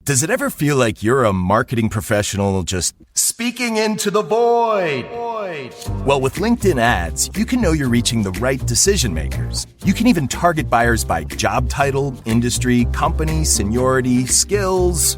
Does it ever feel like you're a marketing professional just speaking into the void? Well, with LinkedIn ads, you can know you're reaching the right decision makers. You can even target buyers by job title, industry, company, seniority, skills.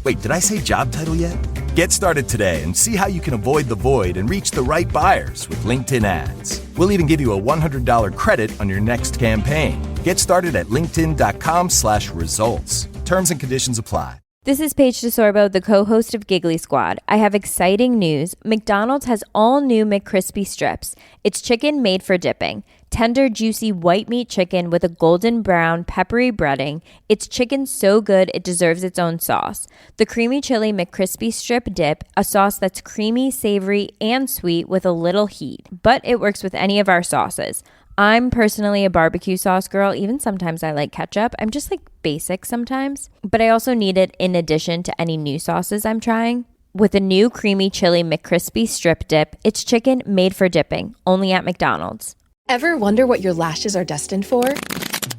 Wait, did I say job title yet? Get started today and see how you can avoid the void and reach the right buyers with LinkedIn ads. We'll even give you a $100 credit on your next campaign. Get started at linkedin.com/results. Terms and conditions apply. This is Paige DeSorbo, the co-host of Giggly Squad. I have exciting news. McDonald's has all new McCrispy strips. It's chicken made for dipping. Tender, juicy white meat chicken with a golden brown, peppery breading. It's chicken so good it deserves its own sauce. The creamy chili McCrispy strip dip, a sauce that's creamy, savory, and sweet with a little heat. But it works with any of our sauces. I'm personally a barbecue sauce girl. Even sometimes I like ketchup. I'm just like basic sometimes. But I also need it in addition to any new sauces I'm trying. With a new creamy chili McCrispy strip dip, it's chicken made for dipping, only at McDonald's. Ever wonder what your lashes are destined for?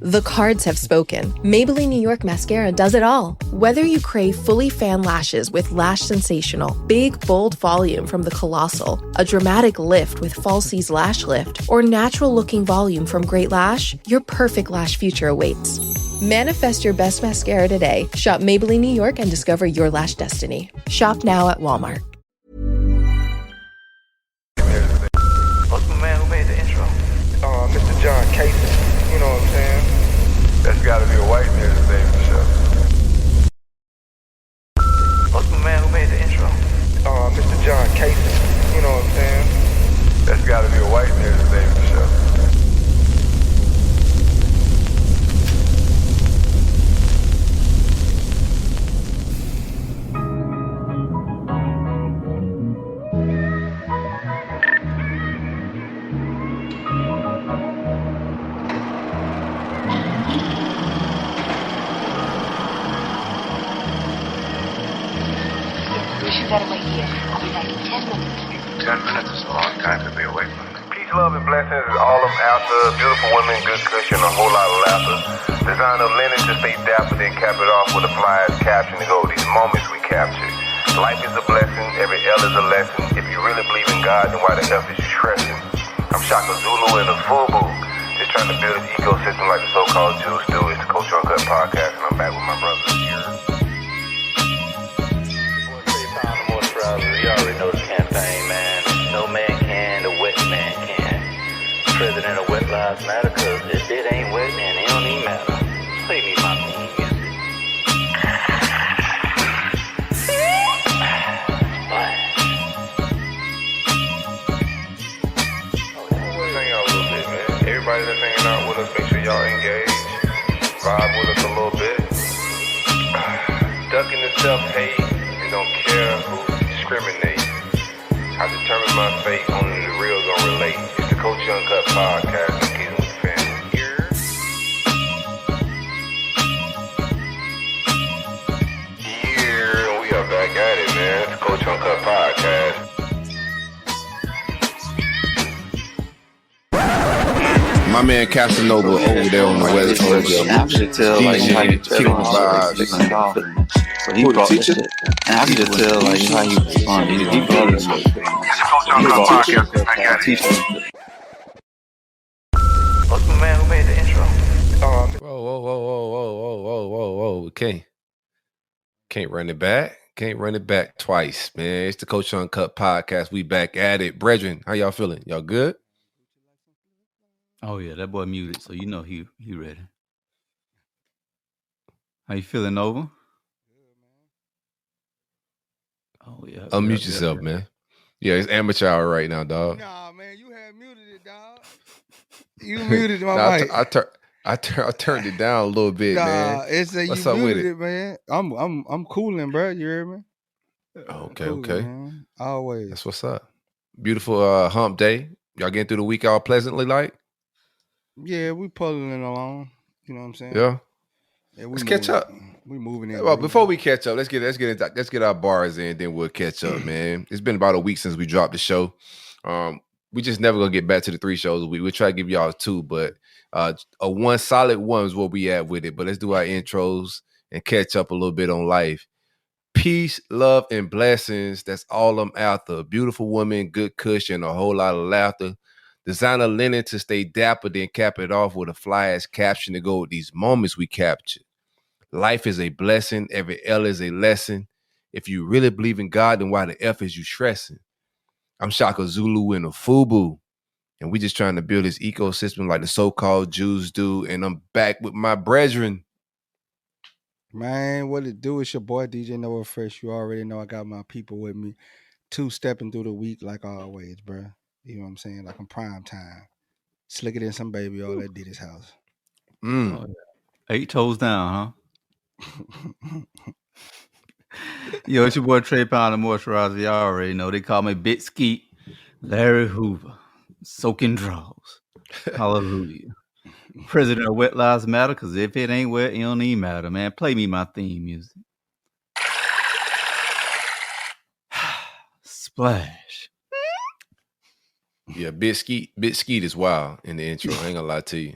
The cards have spoken. Maybelline New York Mascara does it all. Whether you crave fully fan lashes with Lash Sensational, big, bold volume from the Colossal, a dramatic lift with Falsies Lash Lift, or natural-looking volume from Great Lash, your perfect lash future awaits. Manifest your best mascara today. Shop Maybelline New York and discover your lash destiny. Shop now at Walmart. What's my man who made the intro? Mr. John Casey. You know what I'm saying? That's gotta be a white man to name the show. What's my man who made the intro? Mr. John Casey. You know what I'm saying? That's gotta be a white man to name the show. Better wait here. I'll be back in 10 minutes. 10 minutes is a long time to be away from it. Peace, love, and blessings is all I'm after. Beautiful women, good cushion, a whole lot of laughter. Designer linen to stay dapper, then cap it off with a flyer's caption to go. These moments we capture. Life is a blessing, every L is a lesson. If you really believe in God, then why the F is you stressing? I'm Shaka Zulu in a FUBU. Just trying to build an ecosystem like the so-called Jews do. It's the Coach Uncut podcast, and I'm back with my brothers here. You already know the campaign, man. No man can, the wet man can. President of Wet Lives Matter, cause if it ain't wet, then it don't even matter. Play me my theme music. Hang out a little bit, man. Everybody that's hanging out with us, make sure y'all engage. Vibe with us a little bit. Ducking the self-hate and don't care who discriminate. I determine my fate, only the real gonna relate. It's the Coach Uncut podcast. I'm keeping with the family here. Yeah, we are back at it, man. It's the Coach Uncut podcast. My man Casanova over there on the West Coast. I could tell, like, how you kicking the vibes. So he brought this shit. And I could tell, like, how you respond. He brought this shit. What's the man who made the intro? Whoa. Can't run it back. Can't run it back twice, man. It's the Coach Uncut podcast. We back at it. Brethren, how y'all feeling? Y'all good? Oh yeah, that boy muted, so you know he ready. How you feeling, Nova? Oh yeah. Unmute yourself, man. Yeah, it's amateur hour right now, dog. Nah, man, you had muted it, dog. You muted my mic. I turned it down a little bit, man. It's a What's you up with muted it? it, man. I'm cooling, bro. You hear me? Okay. Man. Always. That's what's up. Beautiful hump day. Y'all getting through the week all pleasantly, like? Yeah, we pulling it along. You know what I'm saying? Yeah. Yeah, let's catch up. We moving in. Well, before we catch up, let's get our bars in, then we'll catch up, man. It's been about a week since we dropped the show. We just never gonna get back to the 3 shows a week. We'll try to give y'all 2, but a one solid one is where we at with it. But let's do our intros and catch up a little bit on life. Peace, love, and blessings. That's all I'm after. A beautiful woman, good cushion, a whole lot of laughter. Designer linen to stay dapper, then cap it off with a fly-ass caption to go with these moments we capture. Life is a blessing. Every L is a lesson. If you really believe in God, then why the F is you stressing? I'm Shaka Zulu in a FUBU. And we just trying to build this ecosystem like the so-called Jews do. And I'm back with my brethren. Man, what it do? It's your boy DJ Noah Fresh. You already know I got my people with me. Two-stepping through the week like always, bro. You know what I'm saying? Like I'm prime time. Slicker than some baby all at Diddy's house. Oh, yeah. 8 toes down, huh? Yo, it's your boy Trey Pound and Moisturizer. Y'all already know. They call me Bit Skeet, Larry Hoover, soaking draws. Hallelujah. President of Wet Lives Matter, because if it ain't wet, it don't even matter, man. Play me my theme music. Splash. Yeah, Bit Skeet is wild in the intro. I ain't gonna lie to you.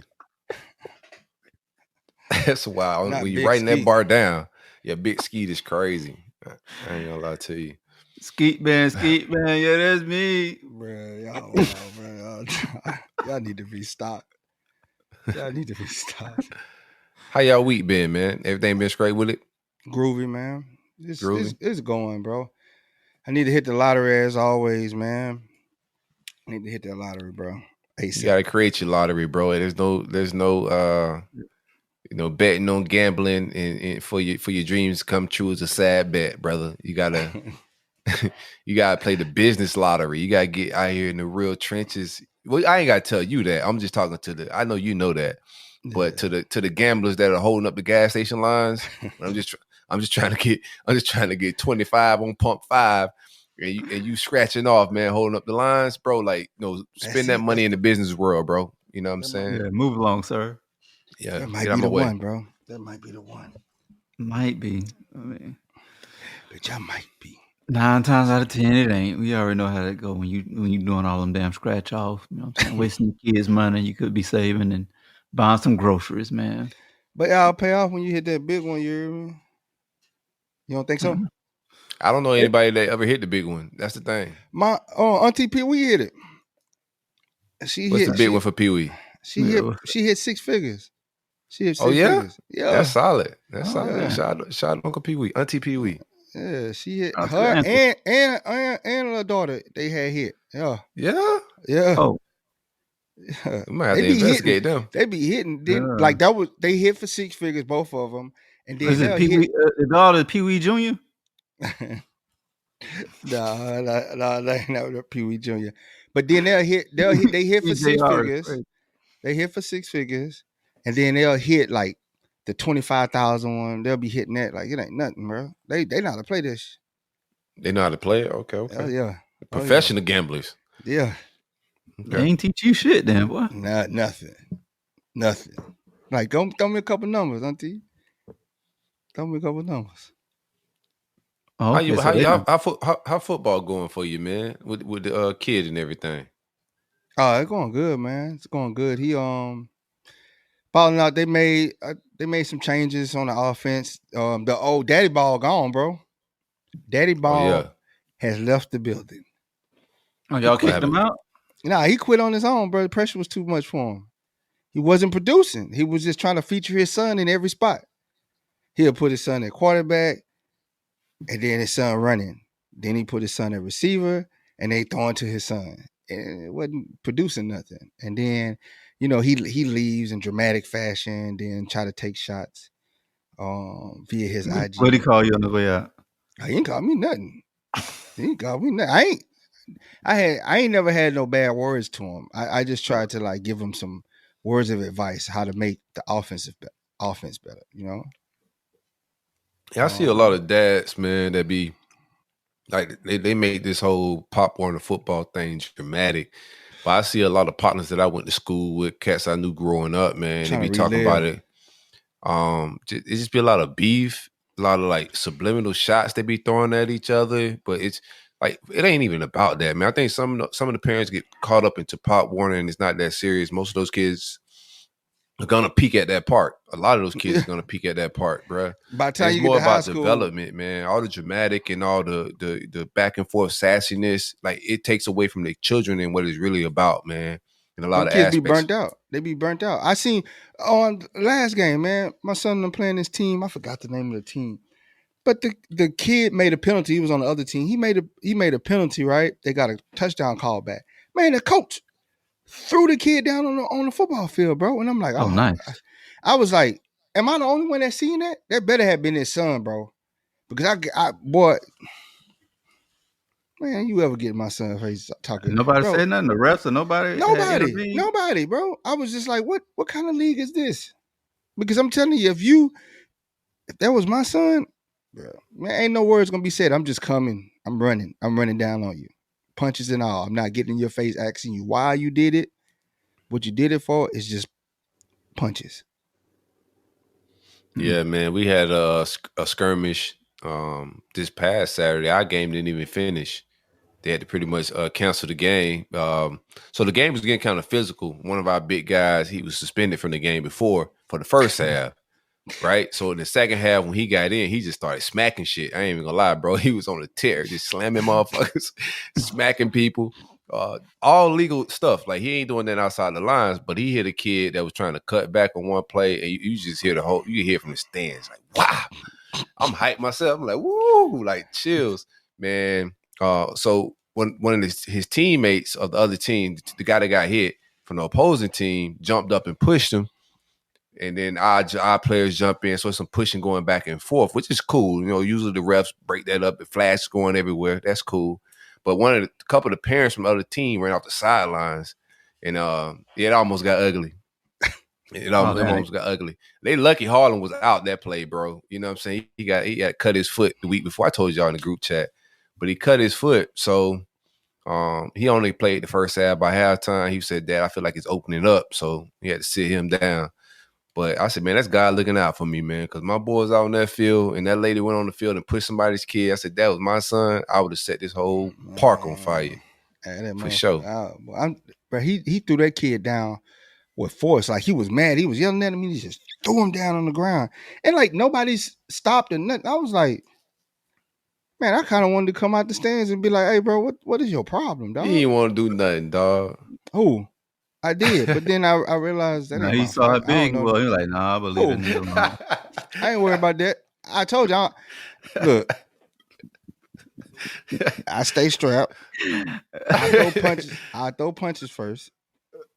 That's wild. Not when you Big writing that Skeet. bar down, yeah, Big Skeet is crazy. I ain't gonna lie to you. Skeet man, yeah, that's me. Bro, y'all, wow, bro. Y'all need to be stopped. Y'all need to be stopped. How y'all week been, man? Everything been straight with it? Groovy, man. Groovy? It's going, bro. I need to hit the lottery as always, man. I need to hit that lottery, bro. ASAP. You gotta create your lottery, bro. There's no betting on gambling and for your dreams to come true is a sad bet, brother. You gotta play the business lottery. You gotta get out here in the real trenches. Well, I ain't gotta tell you that. I'm just talking to I know you know that. But to the gamblers that are holding up the gas station lines, I'm just trying to get 25 on pump 5, and you scratching off, man, holding up the lines, bro. Like, spend that money in the business world, bro. You know what I'm saying? Yeah, move along, sir. Yeah, that might be the one, bro. That might be the one. Might be. I mean, but y'all might be. 9 times out of 10, it ain't. We already know how that go when you doing all them damn scratch offs. You know what I'm saying? Wasting the kids' money you could be saving and buying some groceries, man. But y'all pay off when you hit that big one. You don't think so? I don't know anybody that ever hit the big one. That's the thing. My Auntie Pee Wee hit it. What's the big one for Pee Wee? She hit 6 figures. She hit 6 figures. Yeah, that's solid. That's solid. Yeah. Shout out Uncle Pee Wee, Auntie Pee Wee. Yeah, she hit her and her daughter. They had hit. Yeah. Oh, we might have to investigate them. They be hitting. Like that was they hit for 6 figures, both of them. And then is it Pee Wee? The daughter Pee Wee Jr.? No, not Pee Wee Jr. But then they hit for 6 figures. They hit for 6 figures, and then they'll hit like the 25,000 one. They'll be hitting that like it ain't nothing, bro. They know how to play this. They know how to play it. Okay. Oh, yeah. Professional gamblers. Yeah. Okay. They ain't teach you shit, then, boy. Nothing. Like, throw me a couple numbers, Auntie. Throw me a couple numbers. Oh, okay. How football going for you, man? With the kid and everything. Oh, it's going good, man. It's going good. He balling out. They made some changes on the offense. The old Daddy Ball gone, bro. Daddy Ball has left the building. Oh, y'all kicked him out? Nah, he quit on his own, bro. The pressure was too much for him. He wasn't producing. He was just trying to feature his son in every spot. He'll put his son at quarterback, and then his son running. Then he put his son at receiver, and they throwing to his son. And it wasn't producing nothing. And then, he leaves in dramatic fashion, then try to take shots via his IG. What did he call you on the way out? He didn't call me nothing. I ain't never had no bad words to him. I just tried to like give him some words of advice how to make the offense better, Yeah, I see a lot of dads, man, that be like they make this whole Pop Warner football thing dramatic. But I see a lot of partners that I went to school with, cats I knew growing up, man. They be talking about it. It just be a lot of beef, a lot of like subliminal shots they be throwing at each other. But it's like it ain't even about that, man. I think some of the parents get caught up into Pop Warner and it's not that serious. Most of those kids are gonna peak at that part. A lot of those kids are gonna peak at that part, bro. By the time It's you get more to high about school, development, man. All the dramatic and all the back and forth sassiness, like it takes away from the children and what it's really about, man. In a lot them of kids be aspects. burnt out. They be burnt out. I seen on the last game, man. My son them playing this team. I forgot the name of the team, but the kid made a penalty. He was on the other team. He made a penalty, right? They got a touchdown call back. Man, the coach threw the kid down on the football field, bro. And I'm like, Oh, nice. I was like, am I the only one that seen that? That better have been his son, bro. Because boy, man, you ever get in my son's face talking? Nobody bro, said nothing. The refs or nobody intervened? nobody, bro. I was just like, what kind of league is this? Because I'm telling you, if that was my son, bro, man, ain't no words gonna be said. I'm just coming. I'm running down on you, punches and all. I'm not getting in your face asking you why you did it. What you did it for is just punches. Yeah, man. We had a skirmish this past Saturday. Our game didn't even finish. They had to pretty much cancel the game. So the game was getting kind of physical. One of our big guys, he was suspended from the game before for the first half, right? So in the second half, when he got in, he just started smacking shit. I ain't even gonna lie, bro. He was on a tear, just slamming motherfuckers, smacking people. All legal stuff. Like he ain't doing that outside the lines, but he hit a kid that was trying to cut back on one play, and you just hear you hear from the stands, like, wow. I'm hyped myself. I'm like, woo, like chills, man. So when one of his teammates of the other team, the guy that got hit from the opposing team, jumped up and pushed him, and then our players jump in, so some pushing going back and forth, which is cool. You know, usually the refs break that up, the flash going everywhere. That's cool. But a couple of the parents from the other team ran off the sidelines, and it almost got ugly. It almost got ugly. They lucky Harlan was out that play, bro. You know what I'm saying? He got cut his foot the week before. I told y'all in the group chat, but he cut his foot, so he only played the first half. By halftime, he said, "Dad, I feel like it's opening up," so he had to sit him down. But I said, man, that's God looking out for me, man, because my boys out on that field, and that lady went on the field and pushed somebody's kid. I said, that was my son. I would have set this whole park on fire. For sure. But he threw that kid down with force. Like he was mad. He was yelling at him. He just threw him down on the ground. And like nobody's stopped and nothing. I was like, man, I kind of wanted to come out the stands and be like, hey, bro, what is your problem, dog? You didn't want to do nothing, dog. Who? I did, but then I realized that he saw how big. Well, he was like, nah, I believe in him. I ain't worried about that. I told y'all, look, I stay strapped. I throw punches first.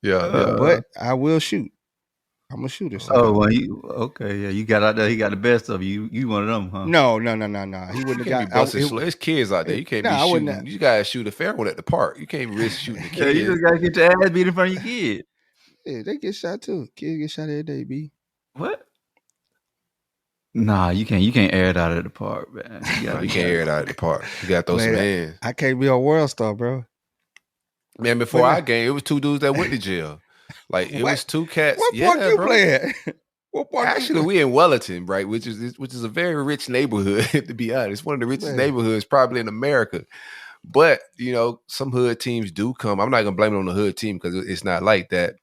Yeah, but I will shoot. I'm a shooter. Oh, well, you got out there. He got the best of you. You one of them, huh? No. He wouldn't have got. There's kids out there. You can't be shooting. You gotta shoot a fair one at the park. You can't risk shooting the kid. You just gotta get your ass beat in front of your kid. Yeah, they get shot too. Kids get shot every day, B. What? Nah, you can't air it out at the park, man. You can't air it out at the park. You gotta throw some hands. I can't be a world star, bro. Man, before our game, it was 2 dudes that went to jail. Like it was 2 cats. What park you play at? What park? Actually, we in Wellington, right? Which is a very rich neighborhood, to be honest. One of the richest neighborhoods probably in America. But you know, some hood teams do come. I'm not gonna blame it on the hood team because it's not like that.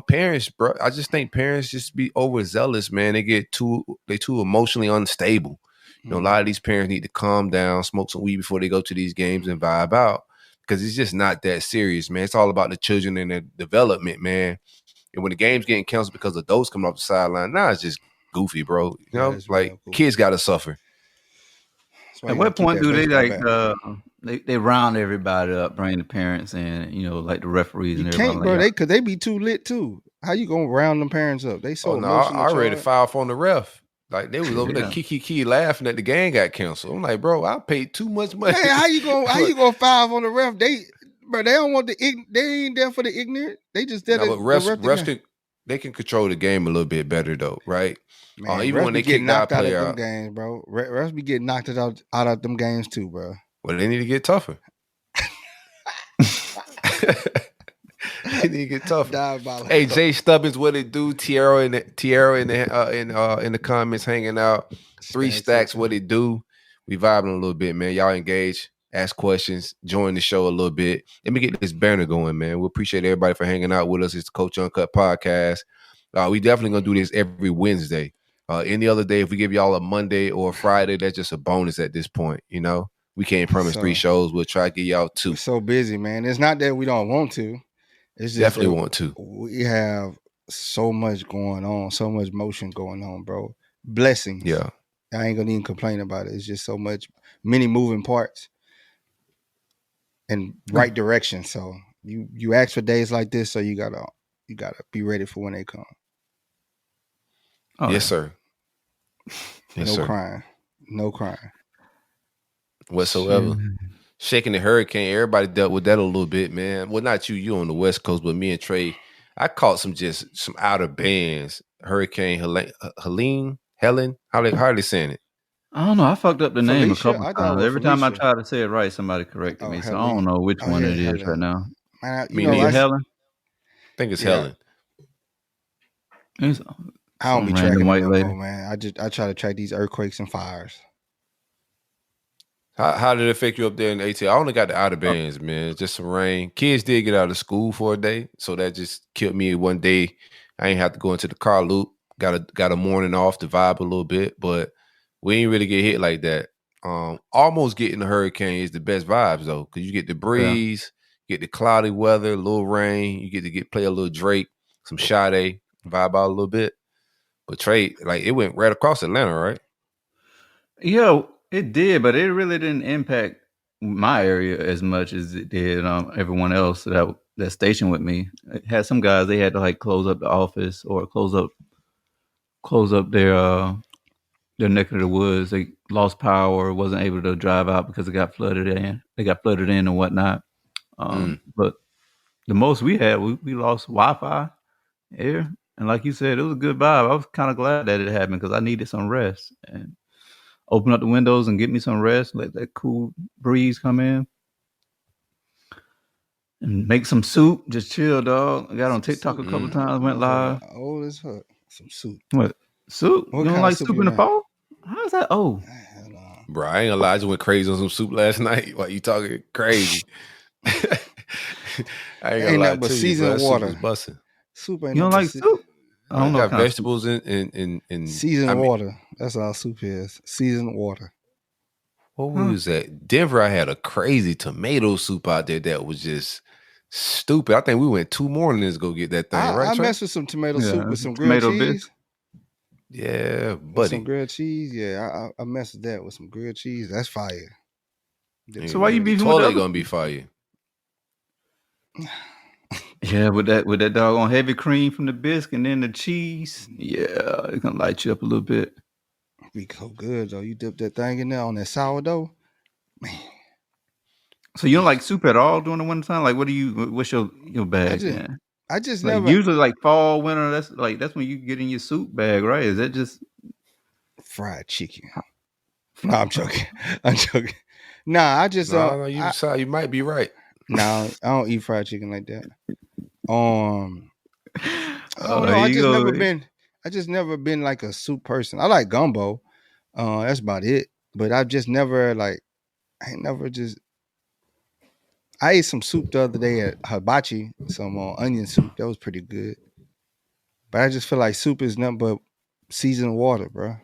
Parents, bro, I just think parents just be overzealous, man. They too emotionally unstable. You know, a lot of these parents need to calm down, smoke some weed before they go to these games and vibe out. Because it's just not that serious, man. It's all about the children and their development, man. And when the game's getting canceled because adults coming off the sideline, it's just goofy, bro. You know, like kids got to suffer. At what point do they they round everybody up, bring the parents in, you know, like the referees and everybody? Can't, bro. Because they be too lit too. How you gonna round them parents up? They so emotional. I already filed on the ref. Like they was over there kiki laughing that the game got canceled. I'm like, bro, I paid too much money. Hey, how you gonna file on the ref? They don't want they ain't there for the ignorant. They just there. But refs can control the game a little bit better though, right? Man, even when they get knocked out of them games, bro. Refs be getting knocked out of them games too, bro. Well, they need to get tougher. They need to get tougher. Hey, Jay Stubbins, what it do? Tierra in the comments hanging out. 3 stacks, what it do? We vibing a little bit, man. Y'all engage, ask questions, join the show a little bit. Let me get this banner going, man. We appreciate everybody for hanging out with us. It's the Coach Uncut podcast. We definitely gonna do this every Wednesday. Any other day, if we give y'all a Monday or a Friday, that's just a bonus at this point. You know, we can't promise 3 shows. We'll try to get y'all 2. We're so busy, man. It's not that we don't want to. It's just Definitely that want to. we have so much going on, so much motion going on, bro. Blessings. Yeah. I ain't gonna even complain about it. It's just so many moving parts and right direction. So you ask for days like this, so you gotta be ready for when they come. Yes, sir. Yes, no sir. crying. No crying. Whatsoever. Shaking the hurricane. Everybody dealt with that a little bit, man. Well, not you. You on the West Coast, but me and Trey, I caught some outer bands. Hurricane Helene. How are they saying it? I don't know. I fucked up the name a Felicia? couple I thought it times. was Every time I Felicia. try to say it right, somebody corrected me. So I don't know which one it is right now. Man, Me neither. Helen? I think it's Helen. It's I don't be some tracking random it white no lady. more, man. I try to track these earthquakes and fires. How did it affect you up there in ATL? I only got the outer bands, man. Just some rain. Kids did get out of school for a day, so that just killed me one day. I ain't have to go into the car loop. Got a morning off to vibe a little bit, but we ain't really get hit like that. Almost getting the hurricane is the best vibes though, because you get the breeze, get the cloudy weather, a little rain. You get to play a little Drake, some Sade, vibe out a little bit. But Trey, like it went right across Atlanta, right? Yeah, it did, but it really didn't impact my area as much as it did everyone else that stationed with me. It had some guys, they had to like close up the office or close up their neck of the woods. They lost power, wasn't able to drive out because it got flooded in. They got flooded in and whatnot. But the most we had, we lost Wi-Fi, air, and like you said, it was a good vibe. I was kind of glad that it happened because I needed some rest and open up the windows and get me some rest, let that cool breeze come in, and make some soup. Just chill, dog. I got on TikTok a couple times, went live. Old as fuck. Some soup. What? Soup? What You don't kind like of soup soup you in the make? fall? How's that? Oh, Bro, I ain't gonna lie. I just went crazy on some soup last night. While you talking crazy? I ain't gonna lie but to you, seasoned bro. water. Soup was busting. Soup ain't you don't like soup? I don't know. Got Kind of vegetables in seasoned water. That's all soup is. Seasoned water. What was that? Denver, I had a crazy tomato soup out there that was just stupid. I think we went 2 mornings to go get that thing, right? I Trey? messed with some tomato soup with some grilled cheese. Yeah, With buddy. some grilled cheese. Yeah, I messed with that with some grilled cheese. That's fire. So why you beefing with toilet the gonna be fire? Yeah, with that doggone heavy cream from the biscuit and then the cheese. Yeah, it's gonna light you up a little bit. Be so good though. You dip that thing in there on that sourdough, man. So you don't like soup at all during the winter time? Like, what's your bag? I just like, never usually like fall, winter. That's when you get in your soup bag, right? Is that just fried chicken? No, I'm joking. I'm joking. Nah, I just No, you might be right. No, I don't eat fried chicken like that. I don't know. I just never been like a soup person. I like gumbo. That's about it. But I've just never I ate some soup the other day at Hibachi, some onion soup. That was pretty good. But I just feel like soup is nothing but seasoned water, bro.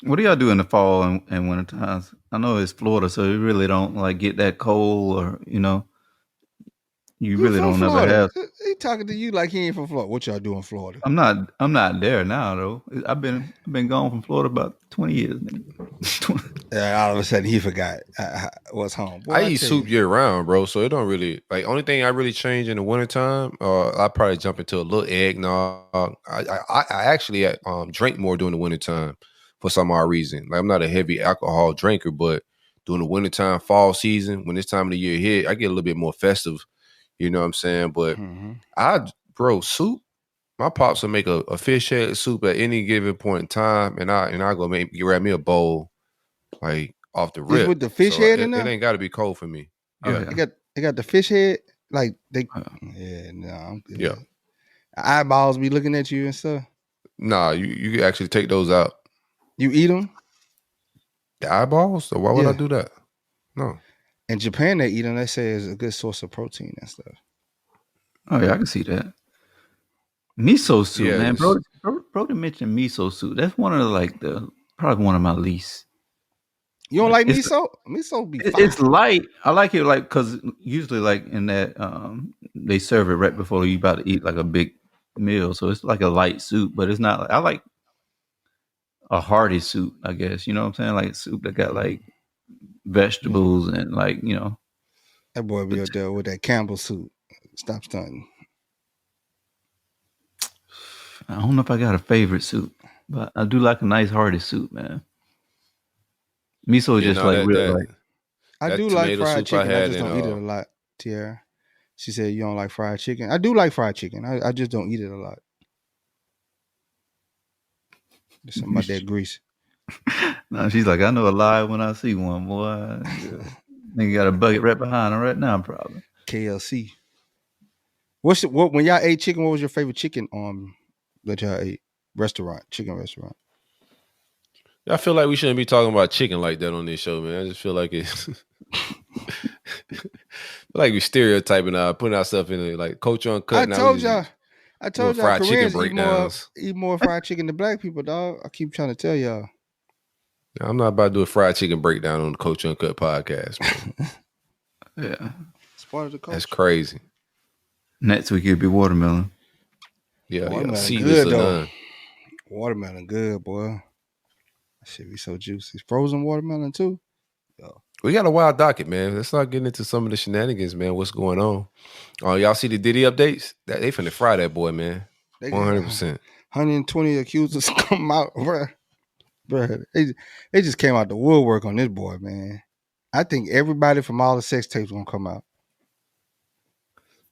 what do y'all do in the fall and winter times? I know it's Florida, so you really don't like get that cold, or you really don't Florida? ever have. He talking to you like he ain't from Florida. What y'all do in Florida? I'm not there now though. I've been gone from Florida about 20 years. All of a sudden he forgot what's home. Boy, I eat soup year round, bro. So it don't really like. Only thing I really change in the wintertime, I probably jump into a little eggnog. I actually drink more during the wintertime for some odd reason. Like I'm not a heavy alcohol drinker, but during the wintertime, fall season, when this time of the year hit, I get a little bit more festive. You know what I'm saying? But soup. My pops will make a fish head soup at any given point in time, and I go grab me a bowl, like off the rip. With the fish head in there? It ain't got to be cold for me. Yeah, They got the fish head. Like they, I'm good. Yeah. Eyeballs be looking at you and stuff. Nah, you actually take those out. You eat them? The eyeballs? So why would I do that? No. In Japan, they eat them. They say it's a good source of protein and stuff. Oh yeah, I can see that. Miso soup, Yeah, man. it's- Bro done mentioned miso soup. That's one of the probably one of my least. You don't Like like miso? Miso be it's fire. light. I like it like because usually like in that they serve it right before you about to eat like a big meal, so it's like a light soup, but it's not. I like a hearty soup, I guess. You know what I'm saying? Like soup that got like vegetables and like That boy be up there with that Campbell suit. Stop stunting. I don't know if I got a favorite soup, but I do like a nice hearty soup, man. Miso is you just know like that real that like I that do like tomato fried soup I chicken. I had just in don't eat it a lot, Tiara. She said you don't like fried chicken. I do like fried chicken. I just don't eat it a lot. There's something about that grease. no, she's like, I know a lie when I see one, boy. Nigga got a bucket right behind her right now, probably. KLC. What when y'all ate chicken? What was your favorite chicken that y'all ate? Chicken restaurant. I feel like we shouldn't be talking about chicken like that on this show, man. I just feel like it's like we stereotyping putting ourselves in it. Like Coach Uncut. I Now told we y'all. I doing told y'all fried chicken Koreans breakdowns. eat more fried chicken than black people, dog. I keep trying to tell y'all. I'm not about to do a fried chicken breakdown on the Coach Uncut podcast, man. Yeah. It's part of the culture. That's crazy. Next week it'll be watermelon. Yeah, Watermelon seedless good or though. none. Watermelon good, boy. That shit be so juicy. Frozen watermelon too. We got a wild docket, man. Let's start getting into some of the shenanigans, man. What's going on? Y'all see the Diddy updates? They finna fry that boy, man. They 100%. 120 accusers come out, bruh. They just came out the woodwork on this boy, man. I think everybody from all the sex tapes gonna come out.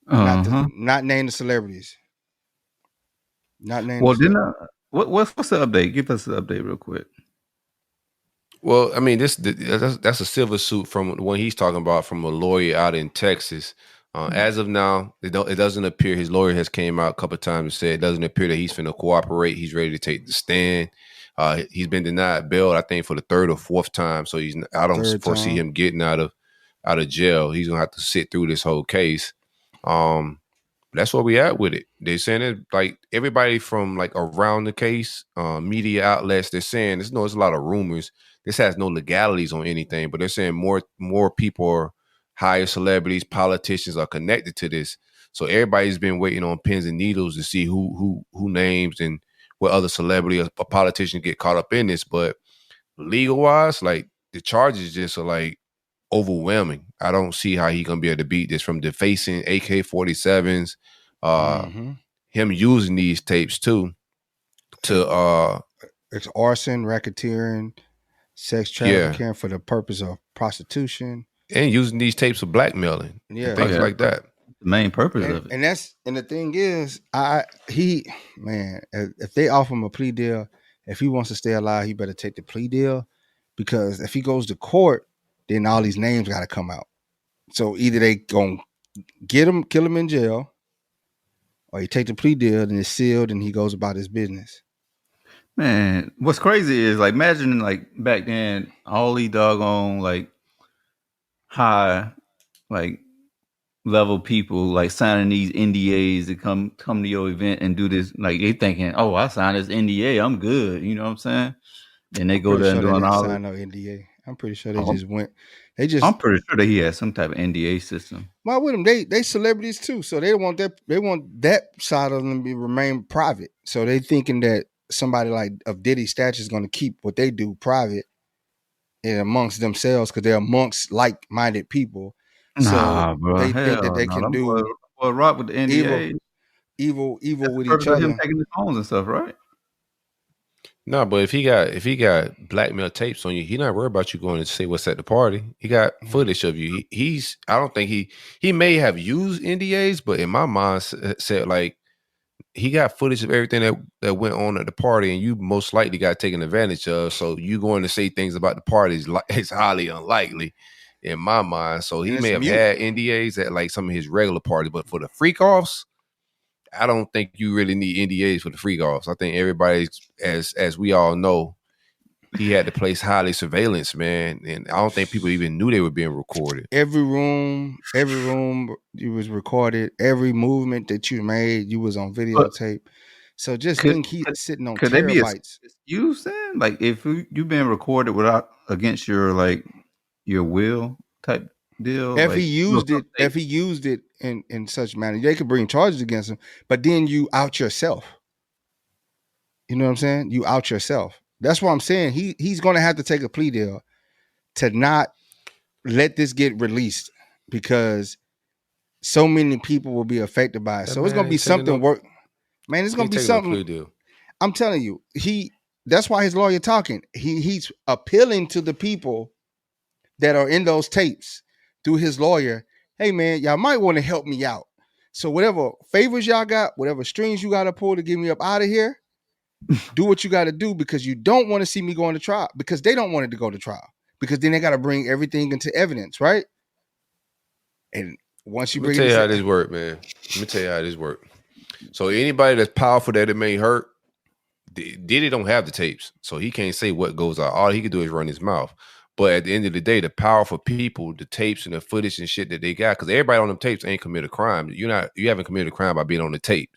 Not name the celebrities. Not name Well, the didn't celebrities. what's the update? Give us the update real quick. Well, I mean, that's a civil suit from the one he's talking about from a lawyer out in Texas. As of now, it doesn't appear his lawyer has came out a couple of times and said it doesn't appear that he's finna cooperate. He's ready to take the stand. He's been denied bail, I think, for the third or fourth time. So I don't foresee him getting out of jail. He's gonna have to sit through this whole case. That's where we at with it. They're saying it like everybody from like around the case, media outlets. They're saying there's a lot of rumors. This has no legalities on anything, but they're saying more people are higher celebrities, politicians are connected to this. So everybody's been waiting on pins and needles to see who names and what other celebrity or politician get caught up in this. But legal wise, like the charges just are like overwhelming. I don't see how he gonna be able to beat this from defacing AK-47s, him using these tapes too to it's arson, racketeering, sex trafficking for the purpose of prostitution, and using these tapes for blackmailing, and things like that. The main purpose of it. And the thing is, if they offer him a plea deal, if he wants to stay alive, he better take the plea deal, because if he goes to court, then all these names got to come out. So either they gonna kill him in jail, or he take the plea deal and it's sealed and he goes about his business. Man, what's crazy is like imagine like back then all these doggone like high like level people like signing these NDAs to come to your event and do this. Like they thinking, oh, I signed this NDA, I'm good. You know what I'm saying? Then they go there and doing all sign no NDA. I'm pretty sure they just went. I'm pretty sure that he has some type of NDA system. Why with them? They celebrities too, so they want that. They want that side of them to remain private. So they thinking that somebody like of Diddy stature is going to keep what they do private and amongst themselves because they're amongst like-minded people. Nah, so bro, they think that they can do boy rock with the NDA. Evil That's with the each purpose of other. him taking his phones and stuff, right? No, but if he got blackmail tapes on you, he not worried about you going to say what's at the party. He got footage of you. I don't think he may have used NDAs, but in my mind said like he got footage of everything that went on at the party, and you most likely got taken advantage of. So you going to say things about the party is highly unlikely in my mind. So he may have had NDAs at like some of his regular parties, but for the freak offs, I don't think you really need NDAs for the freak offs. I think everybody's, as we all know, he had to place highly surveillance, man. And I don't think people even knew they were being recorded. Every room you was recorded. Every movement that you made, you was on videotape. So just think he's sitting on Could they be terabytes. excused then? Like if you been recorded without against your your will type deal. If like, he used it in such manner, they could bring charges against him. But then you out yourself. You know what I'm saying? You out yourself. That's what I'm saying. He's going to have to take a plea deal to not let this get released because so many people will be affected by it. That So it's man going to be ain't taking something no- Man, it's He going ain't to be taking no something. plea deal. I'm telling you, that's why his lawyer talking. He's appealing to the people that are in those tapes through his lawyer. Hey man, y'all might want to help me out. So whatever favors y'all got, whatever strings you got to pull to get me up out of here, do what you got to do because you don't want to see me going to trial because they don't want it to go to trial because then they got to bring everything into evidence, right? And once you Let me bring tell it you into how this work, man. Let me tell you how this work. So anybody that's powerful that it may hurt, Diddy don't have the tapes, so he can't say what goes on. All he can do is run his mouth. But at the end of the day, the powerful people, the tapes and the footage and shit that they got, because everybody on them tapes ain't committed a crime. You haven't committed a crime by being on the tape.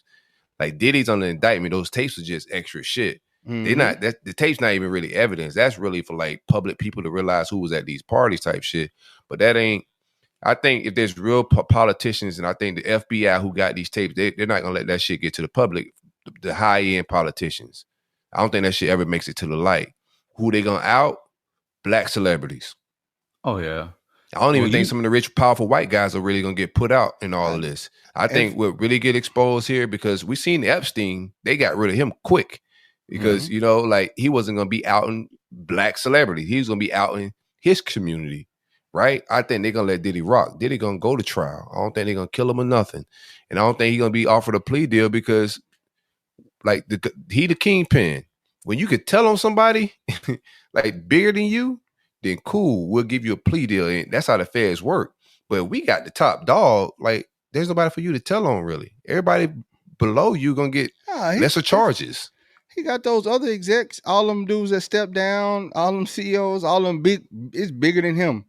Like Diddy's on the indictment, those tapes are just extra shit. They're not the tape's not even really evidence. That's really for like public people to realize who was at these parties type shit. But that ain't. I think if there's real politicians, and I think the FBI who got these tapes, they're not gonna let that shit get to the public. The high end politicians, I don't think that shit ever makes it to the light. Who they gonna out? Black celebrities. Oh yeah. I don't even think some of the rich, powerful white guys are really gonna get put out in all of this. I think what really get exposed here because we seen Epstein, they got rid of him quick because like he wasn't gonna be out in black celebrities. He was gonna be out in his community. Right? I think they're gonna let Diddy rock. Diddy gonna go to trial. I don't think they're gonna kill him or nothing. And I don't think he's gonna be offered a plea deal because like he the kingpin. When you could tell on somebody like bigger than you, then cool, we'll give you a plea deal. And that's how the feds work. But we got the top dog, like there's nobody for you to tell on really. Everybody below you gonna get lesser charges. He got those other execs, all them dudes that step down, all them CEOs, all them it's bigger than him.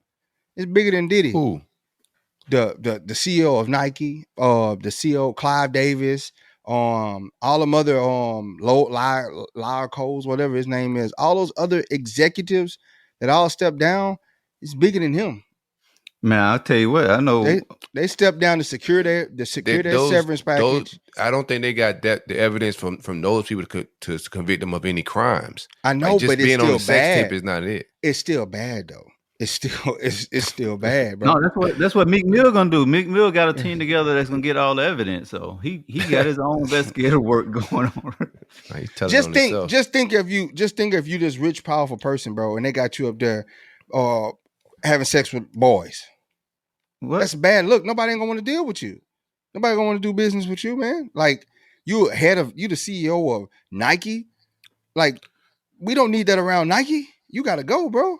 It's bigger than Diddy. Who? The CEO of Nike, the CEO Clive Davis, all them other Liar Coles, whatever his name is, all those other executives that all step down, it's bigger than him. Man, I'll tell you what, I know they stepped down to secure their severance package. I don't think they got the evidence from those people to convict them of any crimes. I know, like just but it's being still on the sex bad. tape is not it. It's still bad though. It's still bad, bro. No, that's what Meek Mill gonna do. Meek Mill got a team together that's gonna get all the evidence. So he got his own investigative work going on. Just think if you this rich, powerful person, bro, and they got you up there having sex with boys. What? That's bad. Look, nobody ain't gonna want to deal with you. Nobody gonna want to do business with you, man. Like you the CEO of Nike. Like we don't need that around Nike. You gotta go, bro.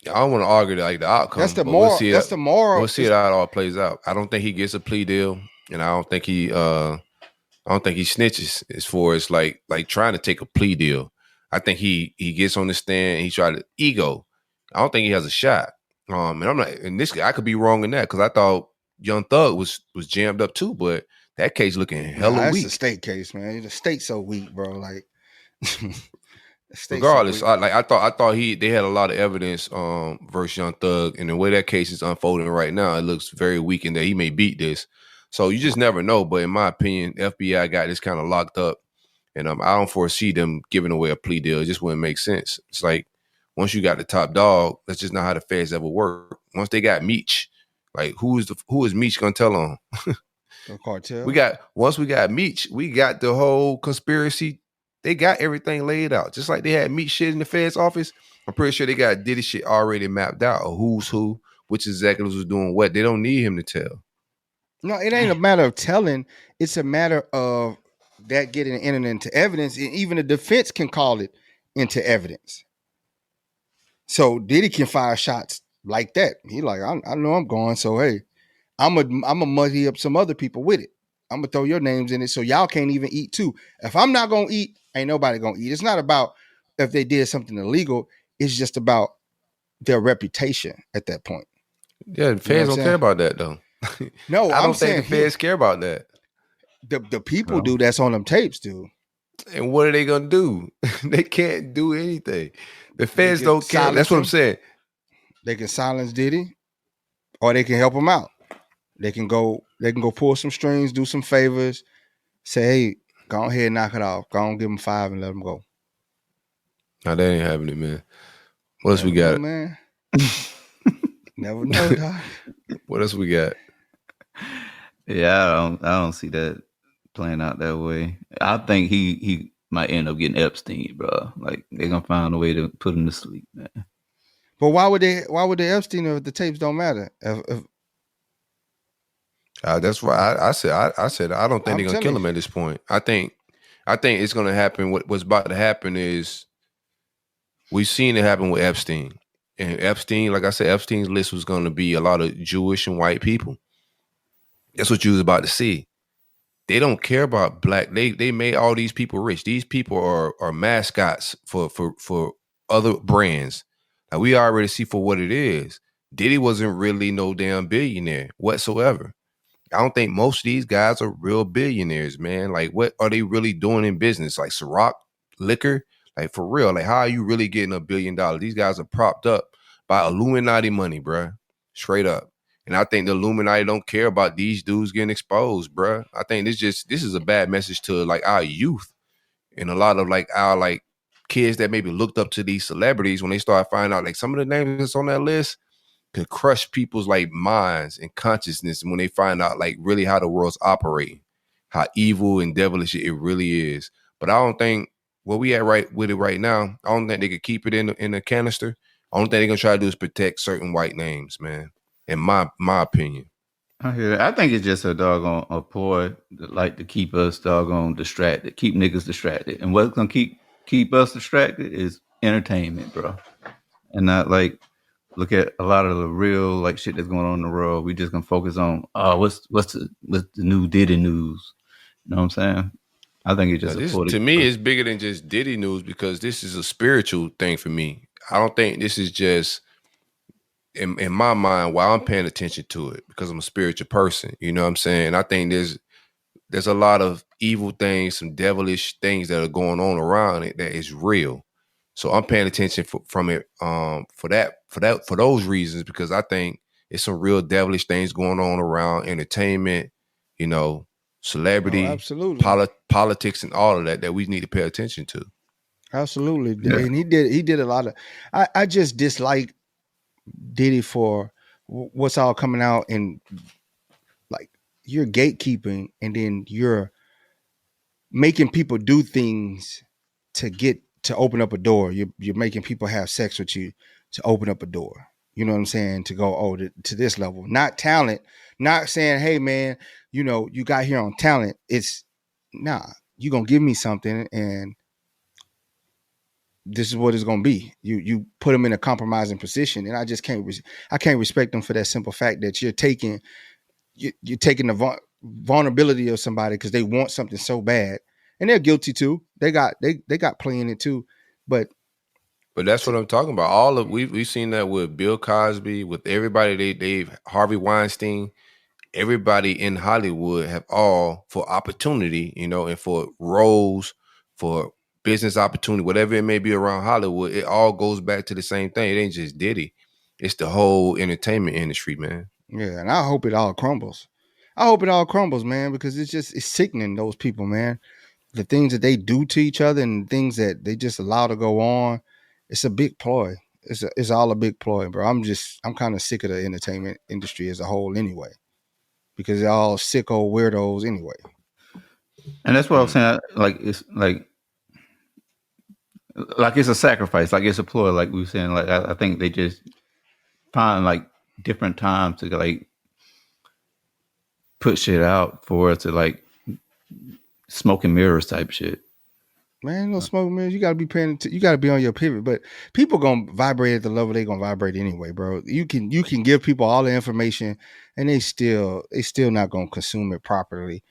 I don't want to argue like the outcome. That's the moral. That's the moral. We'll see how it all plays out. I don't think he gets a plea deal, and I don't think he snitches as far as like trying to take a plea deal. I think he gets on the stand and he tried to ego. I don't think he has a shot. And I'm not, and this I could be wrong in that because I thought Young Thug was jammed up too, but that case looking hella weak. That's a state case, man. The state's so weak, bro. Like, regardless, so I thought they had a lot of evidence versus Young Thug, and the way that case is unfolding right now, it looks very weak, and that he may beat this. So you just never know. But in my opinion, FBI got this kind of locked up, and I don't foresee them giving away a plea deal. It just wouldn't make sense. It's like, once you got the top dog, that's just not how the feds ever work. Once they got Meech, like who is Meech gonna tell on? The cartel. Once we got Meech, we got the whole conspiracy. They got everything laid out. Just like they had Meech shit in the feds office, I'm pretty sure they got Diddy shit already mapped out of who's who, which executives was doing what. They don't need him to tell. No, it ain't a matter of telling. It's a matter of that getting entered into evidence, and even the defense can call it into evidence. So Diddy can fire shots like that. He like, I know I'm going. So hey, I'm a muddy up some other people with it. I'm gonna throw your names in it so y'all can't even eat too. If I'm not gonna eat, ain't nobody gonna eat. It's not about if they did something illegal. It's just about their reputation at that point. Yeah, the feds don't care about that though. No, I I'm don't think the saying feds care about that. the people do that's on them tapes, dude. And what are they gonna do? They can't do anything. The feds don't care. That's what I'm saying. They can silence Diddy, or they can help him out. They can go pull some strings, do some favors, say, hey, go ahead, knock it off. Go on, give him 5 and let him go. No, that ain't happening, man. What else we got? Know, man. Never know, dog. What else we got? Yeah, I don't see that playing out that way. I think he might end up getting Epstein, bro. Like they're gonna find a way to put him to sleep, man. But why would they Epstein if the tapes don't matter? That's why I said I don't think they're gonna kill him at this point. I think it's gonna happen. What's about to happen is we've seen it happen with Epstein. And Epstein, like I said, Epstein's list was gonna be a lot of Jewish and white people. That's what you was about to see. They don't care about black. They made all these people rich. These people are mascots for other brands. Like we already see for what it is. Diddy wasn't really no damn billionaire whatsoever. I don't think most of these guys are real billionaires, man. Like, what are they really doing in business? Like Ciroc, liquor? Like, for real, like, how are you really getting $1 billion? These guys are propped up by Illuminati money, bruh. Straight up. And I think the Illuminati don't care about these dudes getting exposed, bruh. I think this is a bad message to, like, our youth and a lot of, like, our, like, kids that maybe looked up to these celebrities when they start finding out, like, some of the names that's on that list could crush people's like minds and consciousness when they find out like really how the world's operating, how evil and devilish it really is. But I don't think where we at right with it right now, I don't think they could keep it in a canister. I don't think they're gonna try to do is protect certain white names, man. In my opinion. I hear that. I think it's just a doggone a ploy that like to keep us doggone distracted, keep niggas distracted. And what's gonna keep us distracted is entertainment, bro. And not like look at a lot of the real like shit that's going on in the world. We just gonna focus on what's the new Diddy news. You know what I'm saying? I think it's just to me it's bigger than just Diddy news because this is a spiritual thing for me. I don't think this is just in my mind while I'm paying attention to it because I'm a spiritual person. You know what I'm saying? I think there's a lot of evil things, some devilish things that are going on around it that is real. So I'm paying attention from it for those reasons because I think it's some real devilish things going on around entertainment, you know, celebrity, absolutely, politics, and all of that we need to pay attention to. Absolutely, yeah. And he did a lot of. I just dislike Diddy for what's all coming out and like you're gatekeeping and then you're making people do things to open up a door. You're making people have sex with you to open up a door. You know what I'm saying? To go, to this level, not talent, not saying, hey man, you know, you got here on talent. It's you're going to give me something and this is what it's going to be. You put them in a compromising position. And I just can't respect them for that simple fact that you're taking the vulnerability of somebody because they want something so bad. And they're guilty too. They got play in it too. But that's what I'm talking about. We've seen that with Bill Cosby, with everybody. They've Harvey Weinstein. Everybody in Hollywood have all for opportunity, you know, and for roles, for business opportunity, whatever it may be around Hollywood. It all goes back to the same thing. It ain't just Diddy. It's the whole entertainment industry, man. Yeah, and I hope it all crumbles. Man, because it's sickening, those people, man. The things that they do to each other and things that they just allow to go on. It's a big ploy. It's all a big ploy, bro. I'm kind of sick of the entertainment industry as a whole anyway, because they're all sicko weirdos anyway. And that's what I'm saying. Like it's like it's a sacrifice. Like it's a ploy. Like we were saying. Like I think they just find like different times to like put shit out for us to like smoke and mirrors type shit. Man, no smoke mirrors. You gotta be you gotta be on your pivot. But people gonna vibrate at the level they gonna vibrate anyway, bro. You can give people all the information, and they still not gonna consume it properly.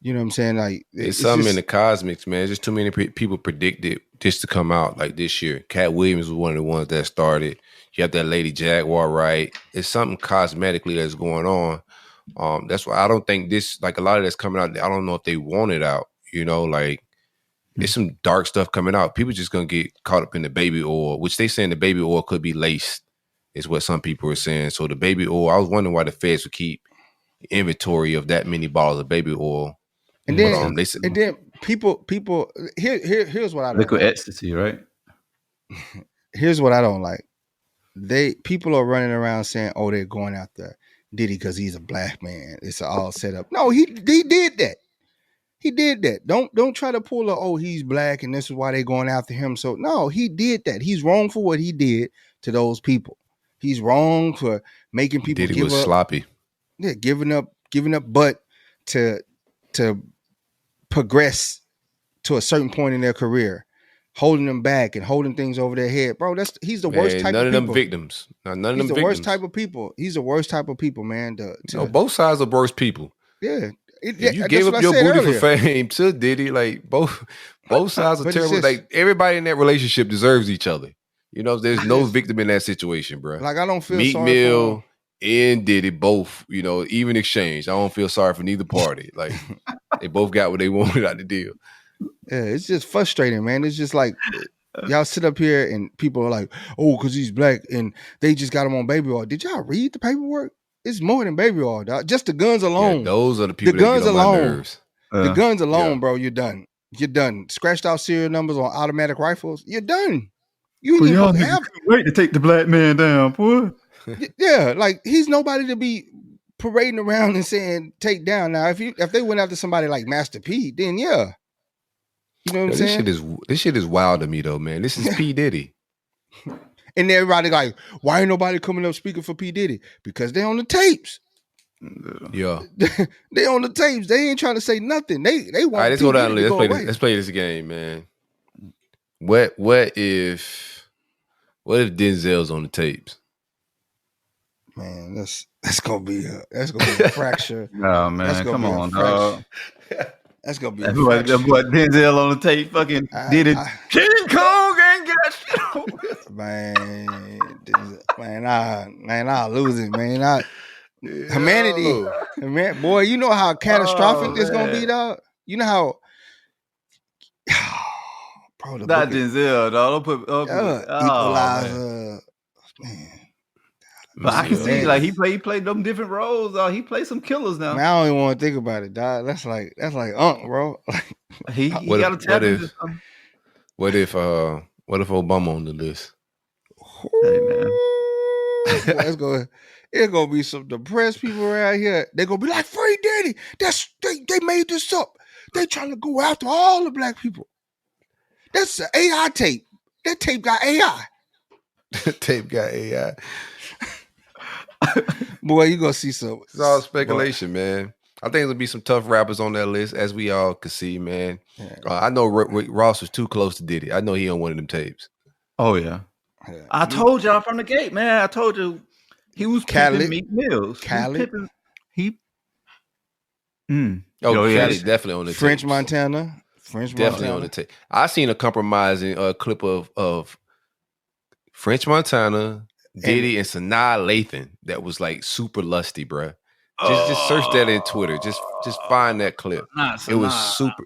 You know what I'm saying? Like it's something in the cosmics, man. Just too many people predicted this to come out like this year. Cat Williams was one of the ones that started. You have that Lady Jaguar, right? It's something cosmetically that's going on. That's why I don't think this, like a lot of that's coming out. I don't know if they want it out. You know, like it's some dark stuff coming out. People just gonna get caught up in the baby oil, which they saying the baby oil could be laced, is what some people are saying. So the baby oil, I was wondering why the feds would keep inventory of that many bottles of baby oil. And then, they said, and then people. Here's what I don't liquid like. ecstasy, right? Here's what I don't like. People are running around saying, "Oh, they're going after Diddy because he's a black man. It's all set up." No, he did that. He did that. Don't try to pull oh, he's black and this is why they're going after him. So no, he did that. He's wrong for what he did to those people. He's wrong for making people Diddy was sloppy. Yeah, giving up butt to progress to a certain point in their career, holding them back and holding things over their head. Bro, he's the worst type of people. None of them victims. None of them victims. He's the worst type of people. He's the worst type of people, man. Both sides are worst people. Yeah. You gave up your booty for fame to Diddy. Like both sides are terrible. Like everybody in that relationship deserves each other. You know, there's no victim in that situation, bro. Like I don't feel Meek sorry Mill for and Diddy both, you know, even exchange. I don't feel sorry for neither party. Like they both got what they wanted out the deal. Yeah, it's just frustrating, man. It's just like y'all sit up here and people are like, "Oh, because he's black," and they just got him on baby oil. Did y'all read the paperwork? It's more than baby oil, dog. Just the guns alone. Yeah, those are the people that get on my nerves. The guns alone, bro. You're done. You're done. Scratched out serial numbers on automatic rifles. You're done. You ain't y'all niggas wait to take the black man down, boy. Yeah, like he's nobody to be parading around and saying take down. Now, if they went after somebody like Master P, then yeah. You know what I'm saying? This shit is wild to me though, man. This is P. Diddy. And everybody like, why ain't nobody coming up speaking for P. Diddy? Because they on the tapes. Yeah. They on the tapes. They ain't trying to say nothing. They want all right, let's go down. Let's play this game, man. What if Denzel's on the tapes? Man, that's gonna be a fracture. Oh man, come on, dog. That's gonna be that boy Denzel on the tape fucking did it. King Kong ain't got shit on. Man, I'll lose it, man. Humanity, boy, you know how catastrophic this gonna be, dog. You know how bro, not Denzel, dog. Don't put Equalizer, man. But I can see like he played them different roles. He played some killers now. Man, I don't even want to think about it, dog. That's like bro. he got to tap into something. What if Obama on the list? Hey man, it's gonna be some depressed people around here. They're gonna be like, free Diddy. They made this up. They trying to go after all the black people. That's an AI tape. That tape got AI. Tape got AI. Boy, you gonna see some. It's all speculation, man. I think there'll be some tough rappers on that list, as we all could see, man. Yeah. I know Ross was too close to Diddy. I know he on one of them tapes. Oh yeah. I told y'all from the gate, man. I told you he was pimping Meek Mills. Khaled. Khaled definitely on the French tapes. Montana. Definitely on the tape. I seen a compromising clip of French Montana, Diddy, and Sanaa Lathan that was like super lusty, bruh. Just search that in Twitter. Just find that clip. It was super.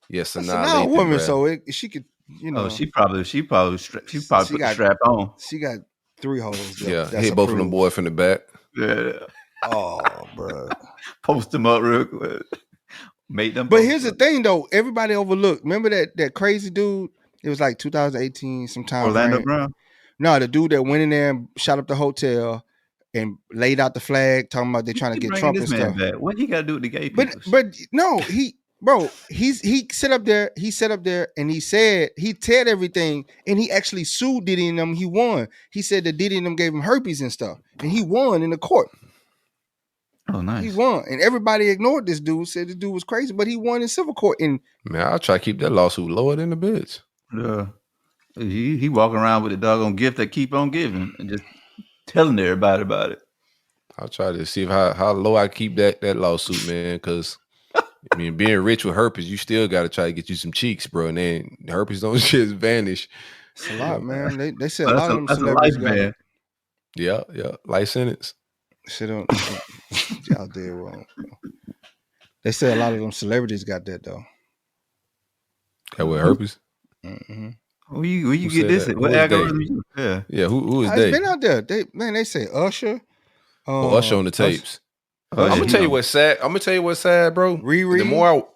Yeah, Sanaa Lathan, a woman, bruh. So she could, you know. Oh, she probably put the strap on. She got 3 holes. Yeah, hit both of them boys from the back. Yeah. Oh, bro. Post them up real quick. Made them. But here's the thing, though. Everybody overlooked. Remember that crazy dude? It was like 2018 sometime. Orlando Brown? No, the dude that went in there and shot up the hotel and laid out the flag, talking about they're trying to get Trump and stuff. What he got to do with the gay people? But no, he sat up there and he said everything, and he actually sued Diddy and them. He won. He said that Diddy and them gave him herpes and stuff, and he won in the court. Oh, nice. He won, and everybody ignored this dude. Said the dude was crazy, but he won in civil court. And man, I'll try to keep that lawsuit lower than the bitch. Yeah, he walking around with a doggone gift that keep on giving and just telling everybody about it. I'll try to see how low I keep that lawsuit, man, because I mean, being rich with herpes, you still got to try to get you some cheeks, bro. And then herpes don't just vanish. It's a lot, man. They say a That's lot of them that's a celebrities life got ban. it. Yeah. Life sentence. Shit on y'all did wrong. They say a lot of them celebrities got that though. That with herpes. Mm-hmm. Where you Who get said this? that? What Who is algorithm? they? You? Yeah. Yeah, who is It's they? been out there. They say Usher. Well, Usher on the tapes. Oh, I'm yeah, gonna he tell you on- what's sad. I'm gonna tell you what's sad, bro. Riri. The more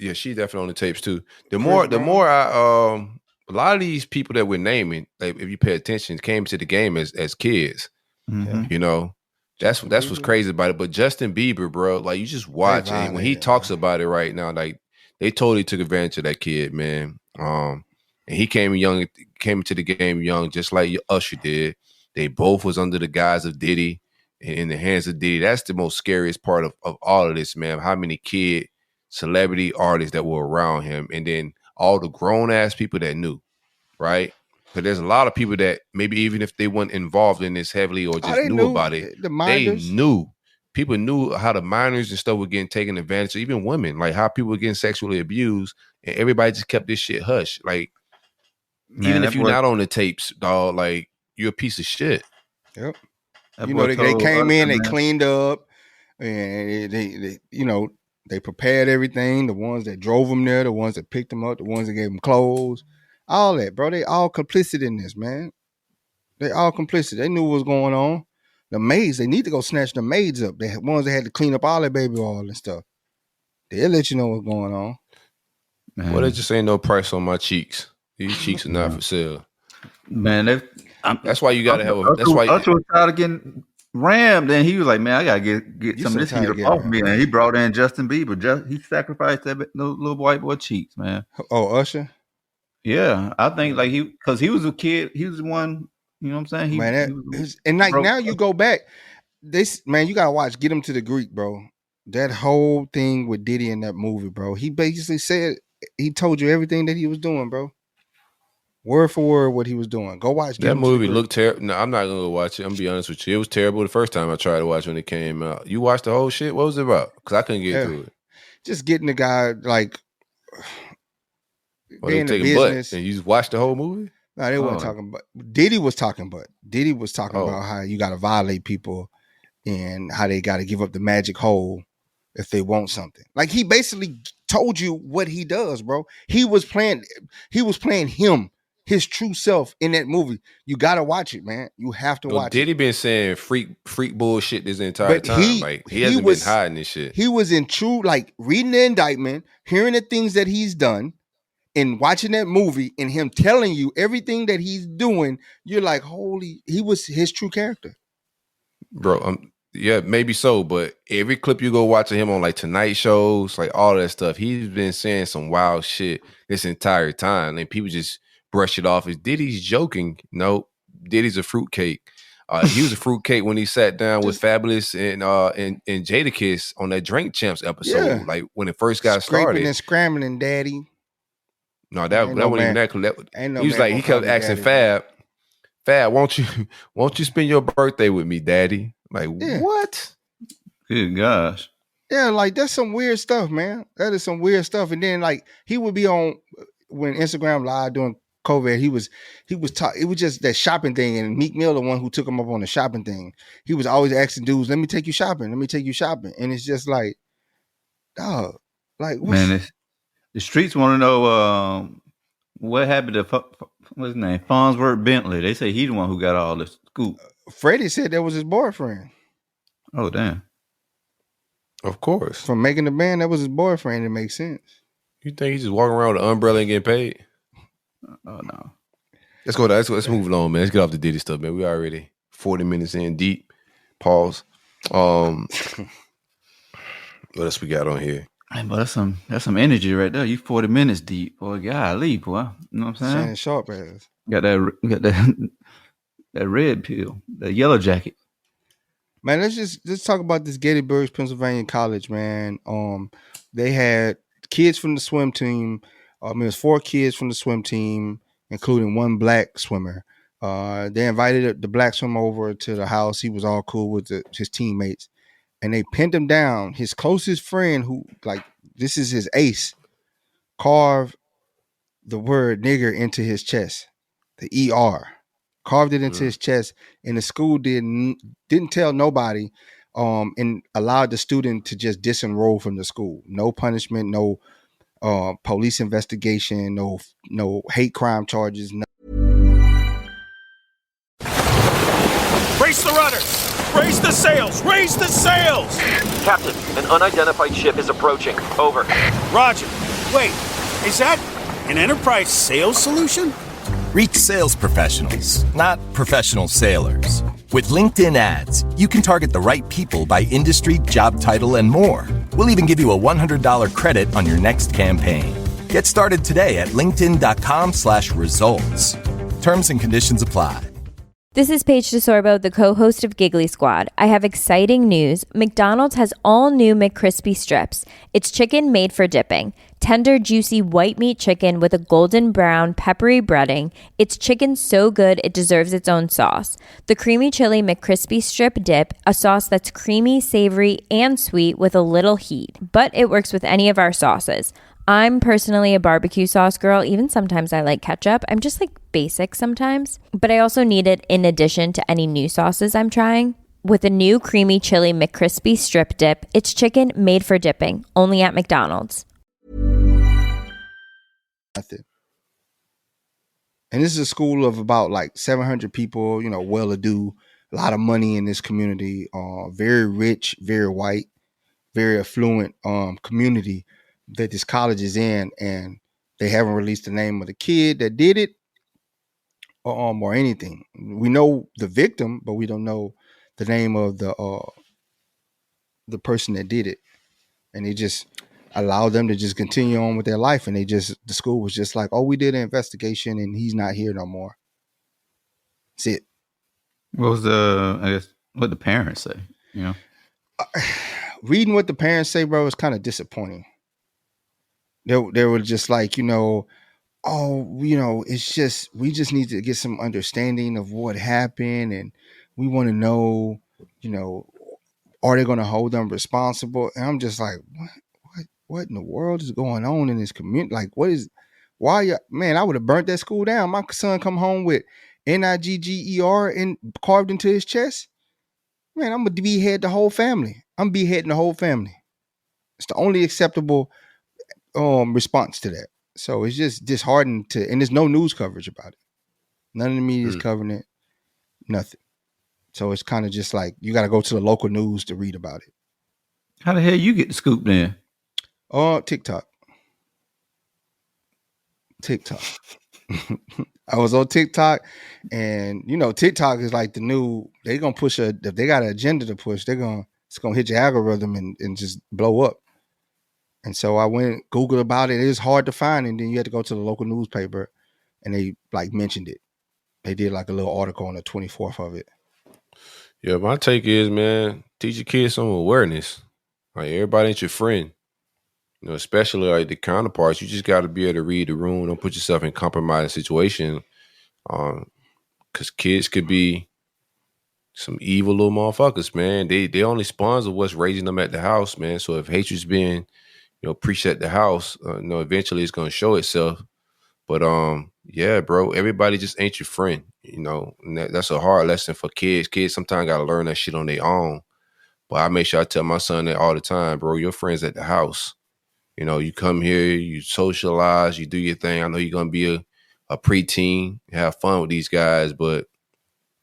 yeah, she definitely on the tapes too. The Chris Brown. more I a lot of these people that we're naming, like if you pay attention, came to the game as kids. Mhm. You know, that's what's Bieber. crazy about it. But Justin Bieber, bro, like you just watch it. And when he violated, talks man. about it right now, like they totally took advantage of that kid, man. And he came into the game young, just like Usher did. They both was under the guise of Diddy and in the hands of Diddy. That's the most scariest part of all of this, man. How many kid celebrity artists that were around him, and then all the grown ass people that knew, right? Because there's a lot of people that maybe even if they weren't involved in this heavily or just they knew knew about it, the they minors. knew. People knew how the minors and stuff were getting taken advantage of, even women, like how people were getting sexually abused, and everybody just kept this shit hush. Like, Man, even that if you're boy- not on the tapes, dog, like you're a piece of shit. Yep. that You boy know, they told came Usher, in, they man, cleaned up, and they you know, they prepared everything. The ones that drove them there, the ones that picked them up, the ones that gave them clothes, all that, bro. They all complicit in this, man. They all complicit. They knew what was going on. The maids, they need to go snatch the maids up. The ones that had to clean up all that baby oil and stuff. They'll let you know what's going on. man. Well, there just ain't no price on my cheeks. These cheeks are not for sale. Man, That's why you gotta have a. That's why. Usher was tired of getting rammed, and he was like, "Man, I gotta get You some so of this tired heat of getting off me." And he brought in Justin Bieber. He sacrificed that little white boy cheeks, man. Oh, Usher? Yeah, I think like because he was a kid. He was the one. You know what I'm saying? He Man, was and like broke. now you go back. This man, you gotta watch Get Him to the Greek, bro. That whole thing with Diddy in that movie, bro. He basically said he told you everything that he was doing, bro. Word for word, what he was doing. Go watch. Get That Him to the movie Greek. looked terrible. No, I'm not gonna go watch it. I'm gonna be honest with you. It was terrible the first time I tried to watch when it came out. You watched the whole shit? What was it about? Because I couldn't get through it. Just getting the guy like Well, they they in the taking butt, business. and you just watched the whole movie? No, they weren't talking about. Diddy was talking, but Diddy was talking Oh. about how you got to violate people and how they got to give up the magic hole if they want something. Like he basically told you what he does, bro. He was playing him, his true self in that movie. You got to watch it, man. You have to watch Diddy it. been saying freak bullshit this entire But time. He hasn't been hiding this shit. He was in true, like reading the indictment, hearing the things that he's done, and watching that movie and him telling you everything that he's doing. You're like, holy, he was his true character. Bro, yeah, maybe so, but every clip you go watching him on like Tonight shows, like all that stuff, he's been saying some wild shit this entire time, and people just brush it off as Diddy's joking. No, Diddy's a fruitcake. He was a fruitcake when he sat down with Fabulous and Jadakiss on that Drink Champs episode, like when it first got Scraping started. and scrambling, daddy. No, that wasn't even that clip. No he was like, he kept asking Fab, won't you spend your birthday with me, daddy? Like, what? Good gosh. Yeah, like that's some weird stuff, man. That is some weird stuff. And then like he would be on when Instagram Live doing COVID, he was it was just that shopping thing, and Meek Mill, the one who took him up on the shopping thing. He was always asking dudes, let me take you shopping. And it's just like, dog, like what's, Man, the streets want to know what happened to what's his name? Farnsworth Bentley. They say he's the one who got all the scoop. Freddie said that was his boyfriend. Oh, damn. Of course. From Making the Band, that was his boyfriend. It makes sense. You think he's just walking around with an umbrella and getting paid? Oh, no. Let's move along, man. Let's get off the Diddy stuff, man. We already 40 minutes in deep. Pause. What else we got on here? Hey, but that's some energy right there. You 40 minutes deep, boy. Golly, boy. You know what I'm saying? Shannon Sharp ass. Got that red pill, that yellow jacket. Man, let's talk about this Gettysburg, Pennsylvania college, man. They had kids from the swim team. It was 4 kids from the swim team, including one black swimmer. They invited the black swimmer over to the house. He was all cool with his teammates, and they pinned him down. His closest friend, who like this is his ace, carved the word nigger into his chest, the ER, carved it into his chest, and the school didn't tell nobody, and allowed the student to just disenroll from the school. No punishment, no police investigation, no hate crime charges. Brace the rudders! Raise the sails! Raise the sails! Captain, an unidentified ship is approaching. Over. Roger. Wait, is that an enterprise sales solution? Reach sales professionals, not professional sailors. With LinkedIn ads, you can target the right people by industry, job title, and more. We'll even give you a $100 credit on your next campaign. Get started today at linkedin.com/results. Terms and conditions apply. This is Paige DeSorbo, the co-host of Giggly Squad. I have exciting news. McDonald's has all new McCrispy strips. It's chicken made for dipping. Tender, juicy white meat chicken with a golden brown, peppery breading. It's chicken so good it deserves its own sauce. The creamy chili McCrispy strip dip, a sauce that's creamy, savory, and sweet with a little heat. But it works with any of our sauces. I'm personally a barbecue sauce girl. Even sometimes I like ketchup. I'm just like basic sometimes. But I also need it in addition to any new sauces I'm trying. With a new creamy chili McCrispy strip dip, it's chicken made for dipping, only at McDonald's. And this is a school of about like 700 people, well-to-do, a lot of money in this community, very rich, very white, very affluent community that this college is in, and they haven't released the name of the kid that did it or anything. We know the victim, but we don't know the name of the person that did it. And they just allowed them to just continue on with their life, and the school was just like, oh, we did an investigation and he's not here no more. That's it. What was what the parents say? Reading what the parents say, bro, is kind of disappointing. They were just like, it's just, we just need to get some understanding of what happened, and we want to know, are they going to hold them responsible? And I'm just like, what in the world is going on in this community? Like, man, I would have burnt that school down. My son come home with NIGGER and carved into his chest. Man, I'm going to behead the whole family. I'm beheading the whole family. It's the only acceptable response to that. So it's just disheartening and there's no news coverage about it. None of the media is covering it. Nothing. So it's kind of just like you got to go to the local news to read about it. How the hell you get the scoop then? TikTok. I was on TikTok, and TikTok is like the new. They're gonna push if they got an agenda to push, it's gonna hit your algorithm and just blow up. And so I went Google about it. It was hard to find, and then you had to go to the local newspaper, and they like mentioned it. They did like a little article on the 24th of it. Yeah, my take is, man, teach your kids some awareness. Like, everybody ain't your friend. Especially like the counterparts. You just got to be able to read the room. Don't put yourself in compromising situation. Because kids could be some evil little motherfuckers, man. They only spawns of what's raising them at the house, man. So if hatred's being, preached at the house, eventually it's gonna show itself. But yeah, bro, everybody just ain't your friend. And that's a hard lesson for kids. Kids sometimes gotta learn that shit on their own. But I make sure I tell my son that all the time, bro. Your friends at the house. You come here, you socialize, you do your thing. I know you're gonna be a preteen, have fun with these guys, but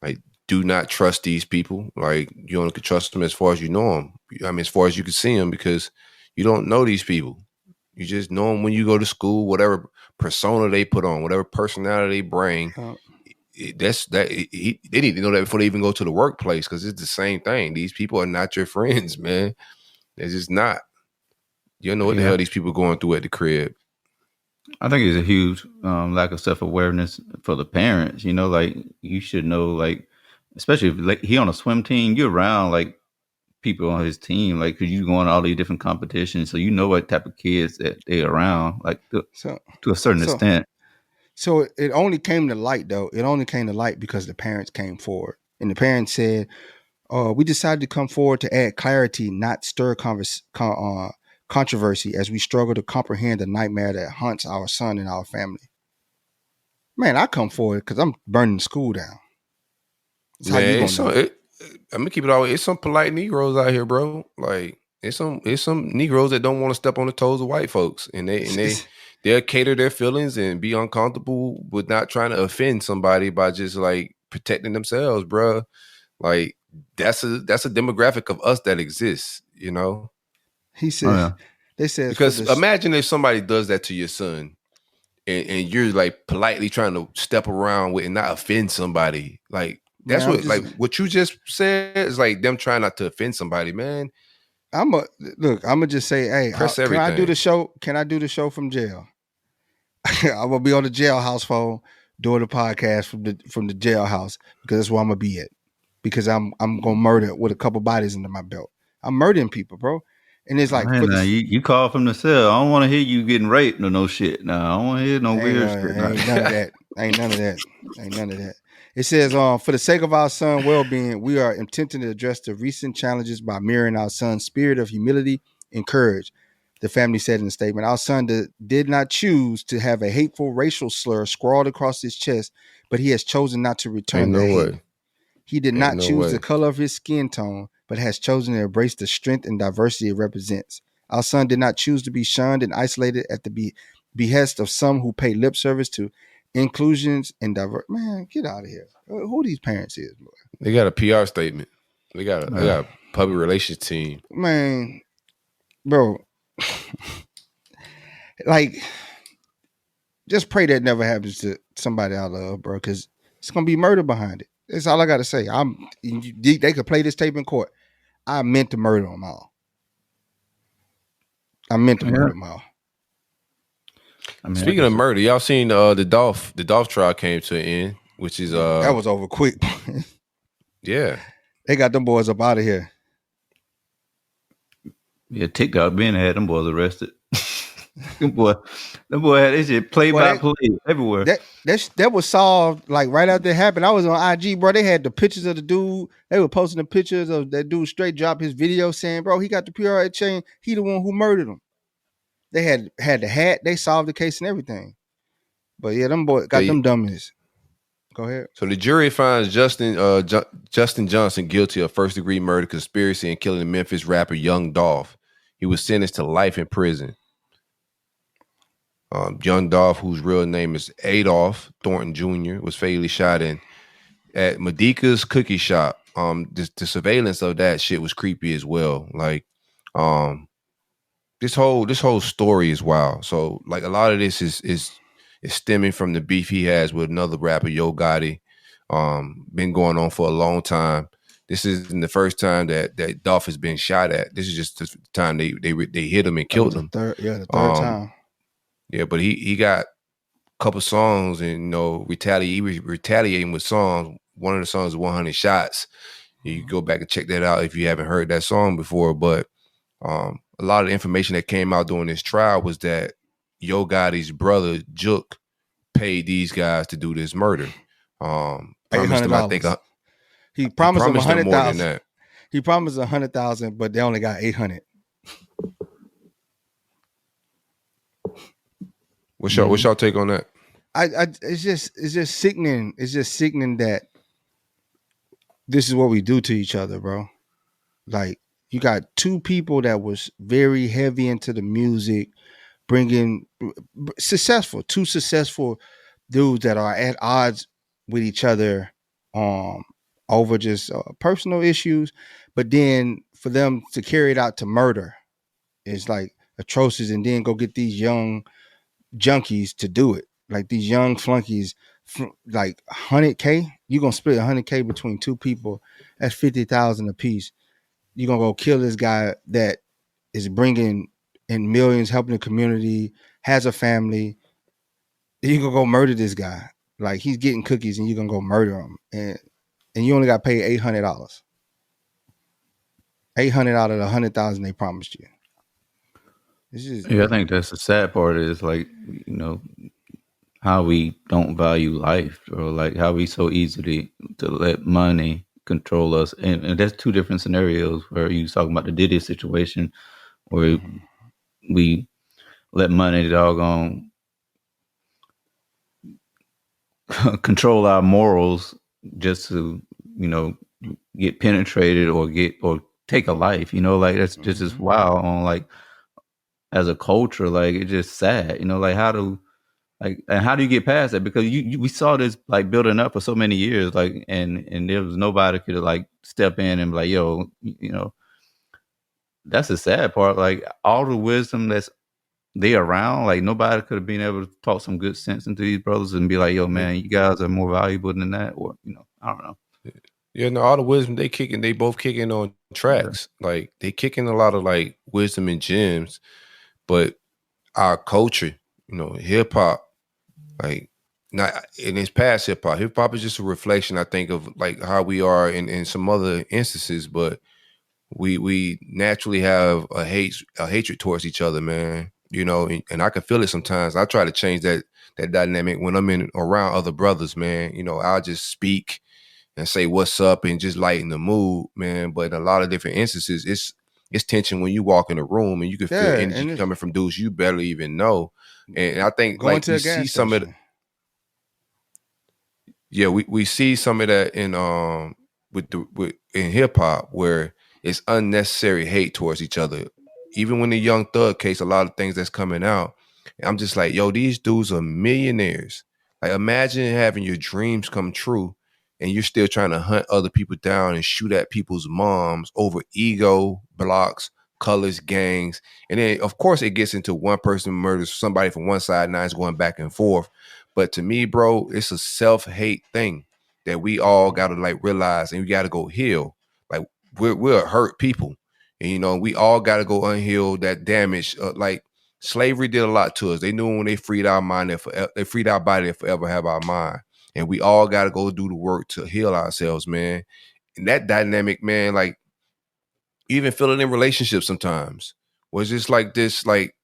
like, do not trust these people. Like, you only can trust them as far as you know them. I mean, as far as you can see them, because you don't know these people. You just know them when you go to school, whatever persona they put on, whatever personality they bring. They need to know that before they even go to the workplace, because it's the same thing. These people are not your friends, man. They're just not. You don't know what the hell these people going through at the crib. I think it's a huge lack of self-awareness for the parents. Like, you should know, like, especially if like he on a swim team, you're around like people on his team, like, because you go on all these different competitions, so you know what type of kids that they're around, like to a certain extent. So it only came to light, though. It only came to light because the parents came forward, and the parents said, "We decided to come forward to add clarity, not stir controversy as we struggle to comprehend the nightmare that haunts our son and our family. Man, I come forward because I'm burning school down. That's how you gonna know. I'm gonna keep it all. It's some polite Negroes out here, bro. Like it's some Negroes that don't want to step on the toes of white folks, and they'll cater their feelings and be uncomfortable with not trying to offend somebody by just like protecting themselves, bro. Like that's a demographic of us that exists, you know. He said, they said because imagine if somebody does that to your son. And you're like politely trying to step around with and not offend somebody. Like that's what you just said is like them trying not to offend somebody, man. I'm gonna just say, hey, can I do the show? Can I do the show from jail? I'm gonna be on the jailhouse phone doing the podcast from the jailhouse because that's where I'm gonna be at. Because I'm gonna murder with a couple bodies under my belt. I'm murdering people, bro. And it's like you call from the cell. I don't want to hear you getting raped or no shit. No, I don't want to hear no weird shit. Ain't none of that. It says, for the sake of our son's well-being, we are attempting to address the recent challenges by mirroring our son's spirit of humility and courage. The family said in a statement, our son did not choose to have a hateful racial slur scrawled across his chest, but he has chosen not to return the hate. He did not choose the color of his skin tone, but has chosen to embrace the strength and diversity it represents. Our son did not choose to be shunned and isolated at the behest of some who pay lip service to inclusions and diverse. Man, get out of here. Who these parents is, boy? They got a PR statement. They got a public relations team. Man, bro. Like, just pray that never happens to somebody I love, bro, because it's going to be murder behind it. That's all I got to say. They could play this tape in court. I meant to murder them all. Murder them all. Speaking of murder, y'all seen the Dolph trial came to an end, which is that was over quick. Yeah, they got them boys up out of here. Yeah, TikTok Ben had them boys arrested. them boy had this shit play by play everywhere. That was solved like right after it happened. I was on IG, bro. They had the pictures of the dude. They were posting the pictures of that dude straight dropped his video saying, bro, he got the PRA chain. He the one who murdered him. They had the hat. They solved the case and everything. But yeah, them boys got them dummies. Go ahead. So the jury finds Justin Johnson guilty of first-degree murder, conspiracy, and killing the Memphis rapper Young Dolph. He was sentenced to life in prison. Young Dolph, whose real name is Adolph Thornton Jr., was fatally shot at Medica's cookie shop. The surveillance of that shit was creepy as well. Like, this whole story is wild. So, like, a lot of this is stemming from the beef he has with another rapper, Yo Gotti. Been going on for a long time. This isn't the first time that Dolph has been shot at. This is just the time they hit him and killed him. The third time. Yeah, but he got a couple songs and retaliating with songs. One of the songs is 100 Shots. You can go back and check that out if you haven't heard that song before. But a lot of the information that came out during this trial was that Yo Gotti's brother Juke paid these guys to do this murder. $800. He promised them $100,000. He promised $100,000, but they only got $800. What's y'all take on that? It's just sickening. It's just sickening that this is what we do to each other, bro. Like, you got two people that was very heavy into the music, bringing two successful dudes that are at odds with each other over just personal issues, but then for them to carry it out to murder is like atrocious, and then go get these young junkies to do it, like these young flunkies, like 100K. You're gonna split 100K between two people. That's 50,000 a piece. You're gonna go kill this guy that is bringing in millions, helping the community, has a family. You're gonna go murder this guy. Like, he's getting cookies and you're gonna go murder him, and you only got paid $800. $800 out of the 100,000 they promised you. I think that's the sad part is, like, you know, how we don't value life, or like how we so easily to let money control us. And that's two different scenarios where you talking about the Diddy situation where we let money doggone control our morals just to, get penetrated or take a life, like that's just as wild on like as a culture, like it's just sad, like and how do you get past that? Because we saw this like building up for so many years, like and there was nobody could like step in and be like, yo, that's the sad part. Like all the wisdom that's they around, like nobody could have been able to talk some good sense into these brothers and be like, yo, man, you guys are more valuable than that, or I don't know. Yeah, no, all the wisdom they both kicking on tracks. Like they kicking a lot of like wisdom and gems, but our culture, hip hop, like not in its past hip hop is just a reflection, I think, of like how we are in some other instances, but we naturally have a hatred towards each other, man. And I can feel it sometimes. I try to change that dynamic when I'm around other brothers, man. I'll just speak and say what's up and just lighten the mood, man. But in a lot of different instances, it's tension when you walk in a room and you can feel energy coming from dudes you barely even know. And I think going like to we a gas see some of station. we see some of that in in hip hop where it's unnecessary hate towards each other. Even when the Young Thug case, a lot of things that's coming out, I'm just like, yo, these dudes are millionaires. Like imagine having your dreams come true and you're still trying to hunt other people down and shoot at people's moms over ego, blocks, colors, gangs. And then of course it gets into one person murders somebody from one side, now it's going back and forth. But to me, bro, it's a self-hate thing that we all gotta like realize and we gotta go heal. Like we're hurt people. And we all gotta go unheal that damage. Like slavery did a lot to us. They knew when they freed our mind, they freed our body, they forever have our mind. And we all got to go do the work to heal ourselves, man. And that dynamic, man, like even feeling in relationships sometimes was just like this, like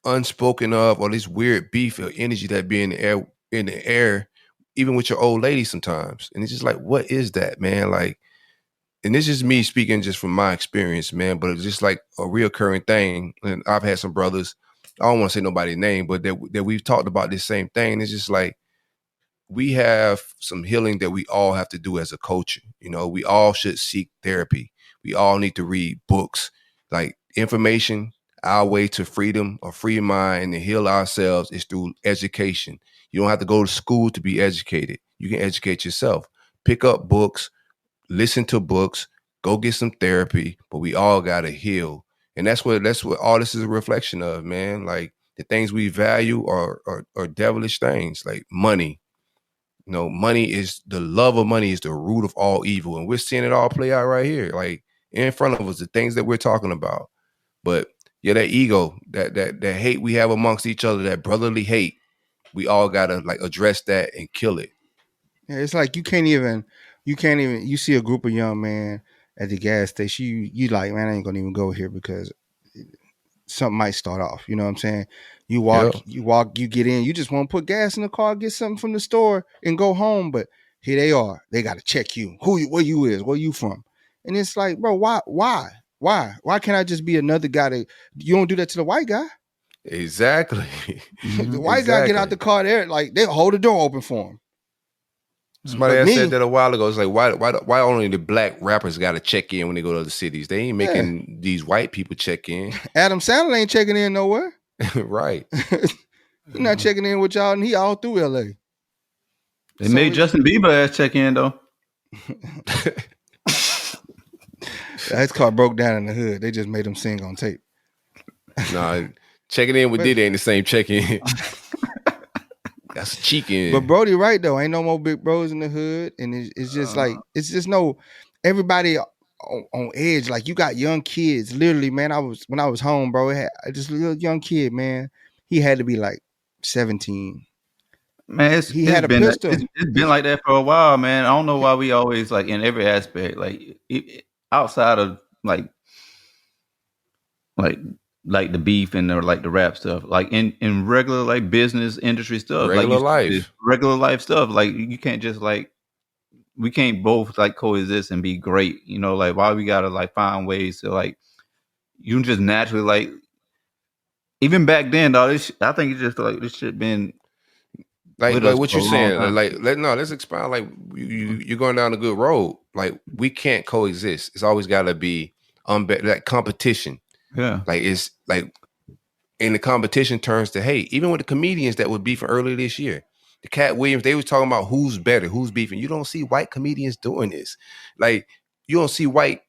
unspoken of, or this weird beef or energy that be in the air, even with your old lady sometimes. And it's just like, what is that, man? Like, and this is me speaking just from my experience, man, but it's just like a reoccurring thing. And I've had some brothers, I don't want to say nobody's name, but that we've talked about this same thing. And it's just like, we have some healing that we all have to do as a culture. We all should seek therapy. We all need to read books, like information. Our way to freedom, a free mind, and to heal ourselves is through education. You don't have to go to school to be educated. You can educate yourself. Pick up books, listen to books, go get some therapy, but we all got to heal. And that's what all this is a reflection of, man. Like the things we value are devilish things, like money. Money is the love of money is the root of all evil. And we're seeing it all play out right here. Like in front of us, the things that we're talking about. But yeah, that ego, that hate we have amongst each other, that brotherly hate, we all gotta like address that and kill it. Yeah, it's like you can't even you see a group of young men at the gas station, you like, man, I ain't gonna even go here because something might start off. You know what I'm saying? You walk, you get in, you just want to put gas in the car, get something from the store and go home. But here they are. They got to check you. Where you is, where you from? And it's like, bro, why can't I just be another guy that you don't do that to the white guy? Exactly. The white guy get out the car there, like they hold the door open for him. Somebody else said that a while ago. It's like, why only the black rappers got to check in when they go to other cities? They ain't making these white people check in. Adam Sandler ain't checking in nowhere. Right. He's not checking in with y'all, and he all through LA. They made Justin Bieber ass check in though. His car broke down in the hood. They just made him sing on tape. Nah, checking in with Diddy ain't the same check-in. That's a cheek in. But Brody right though, ain't no more big bros in the hood, and it's just like it's just no everybody on edge. Like you got young kids, literally, man. When I was home, bro. This little young kid, man. He had to be like 17. Man, he had a pistol. It's been like that for a while, man. I don't know why we always like in every aspect, like outside of like the beef and the rap stuff, like in regular like business industry stuff, regular life stuff. Like you can't just like we can't both like coexist and be great. Like why we gotta like find ways to like you just naturally like Even back then, dog, I think it's just like this shit been Like us what for you're a long saying. time. Let's expound. Like you're going down a good road. Like we can't coexist. It's always got to be that competition. Yeah. Like it's like, and the competition turns to hate. Even with the comedians that would beef earlier this year, the Cat Williams, they was talking about who's better, who's beefing. You don't see white comedians doing this. Like you don't see white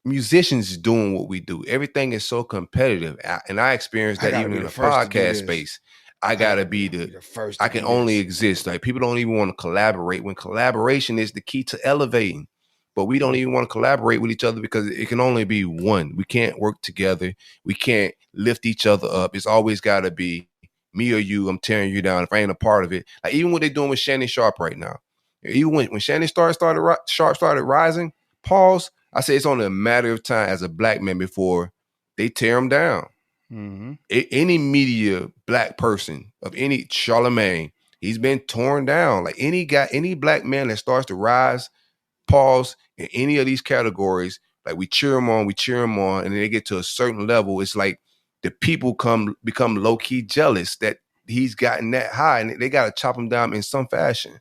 musicians doing what we do. Everything is so competitive, and I experienced that even in the podcast space. I gotta be the first. I can only exist. Like people don't even want to collaborate when collaboration is the key to elevating. But we don't even want to collaborate with each other because it can only be one. We can't work together. We can't lift each other up. It's always got to be me or you. I'm tearing you down if I ain't a part of it. Like even what they're doing with Shannon Sharp right now. Even when Shannon Sharp started rising, pause. I say it's only a matter of time as a black man before they tear him down. Mm-hmm. Any media black person of any Charlemagne, he's been torn down. Like any black man that starts to rise, pause in any of these categories, like we cheer him on, and then they get to a certain level. It's like the people become low key jealous that he's gotten that high, and they got to chop him down in some fashion.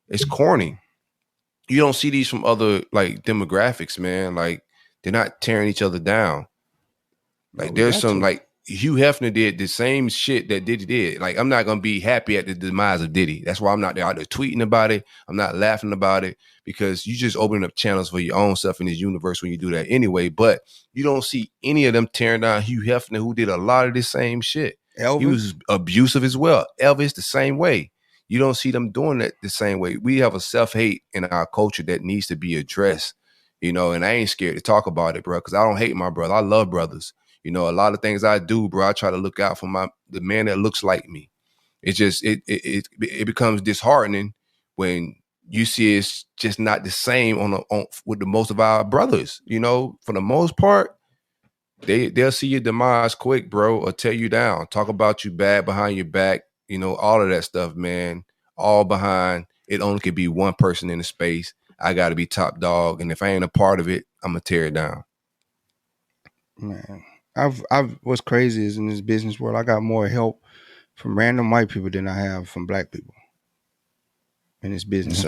It's corny. You don't see these from other like demographics, man. Like they're not tearing each other down. Like there's some like Hugh Hefner did the same shit that Diddy did. Like I'm not gonna be happy at the demise of Diddy. That's why I'm not out there tweeting about it. I'm not laughing about it because you just opening up channels for your own stuff in this universe when you do that anyway. But you don't see any of them tearing down Hugh Hefner, who did a lot of the same shit. Elvis? He was abusive as well. Elvis the same way. You don't see them doing that the same way. We have a self-hate in our culture that needs to be addressed, you know, and I ain't scared to talk about it, bro, because I don't hate my brother. I love brothers. You know, a lot of things I do, bro, I try to look out for the man that looks like me. It's just, it becomes disheartening when you see it's just not the same with the most of our brothers. You know, for the most part, they'll see your demise quick, bro, or tear you down, talk about you bad behind your back, you know, all of that stuff, man, all behind. It only could be one person in the space. I got to be top dog. And if I ain't a part of it, I'm going to tear it down. Man, what's crazy is in this business world, I got more help from random white people than I have from black people in this business.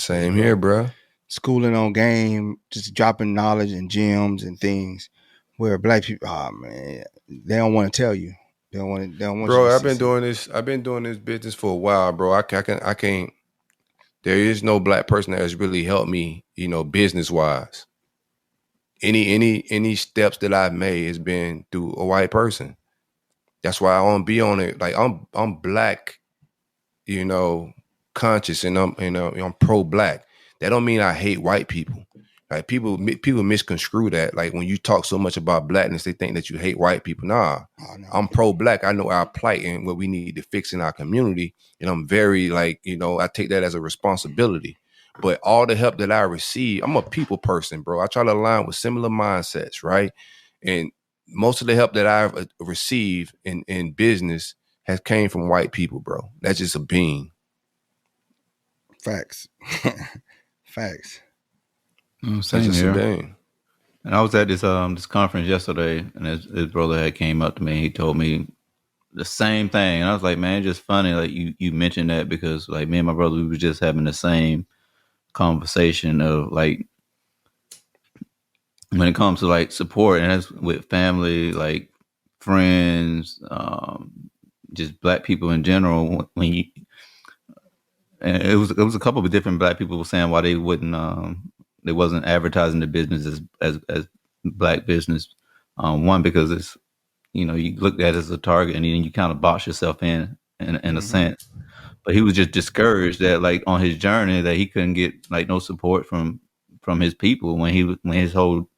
Same here, bro. Schooling on game, just dropping knowledge and gems and things where black people, man, they don't want to tell you. They don't want bro, I've been doing this business for a while, bro. I can't. There is no black person that has really helped me, you know, business wise. Any steps that I've made has been through a white person. That's why I don't be on it. Like I'm black, you know, conscious, and I'm pro-black. That don't mean I hate white people. Like people misconstrue that. Like when you talk so much about blackness, they think that you hate white people. Nah, no. I'm pro-black. I know our plight and what we need to fix in our community, and I'm very like, you know, I take that as a responsibility. But all the help that I receive, I'm a people person, bro. I try to align with similar mindsets, right? And most of the help that I've received in business has came from white people, bro. That's just a being. Facts. Facts. Same here. And I was at this conference yesterday, and his brother had came up to me. And he told me the same thing, and I was like, "Man, it's just funny. Like you mentioned that because like me and my brother, we were just having the same conversation of like when it comes to like support, and that's with family, like friends, just black people in general. When you and it was a couple of different black people saying why they wouldn't they wasn't advertising the business as black business. One, because it's, you know, you look at it as a target and then you kind of box yourself in a sense. But he was just discouraged that like on his journey that he couldn't get like no support from his people when his whole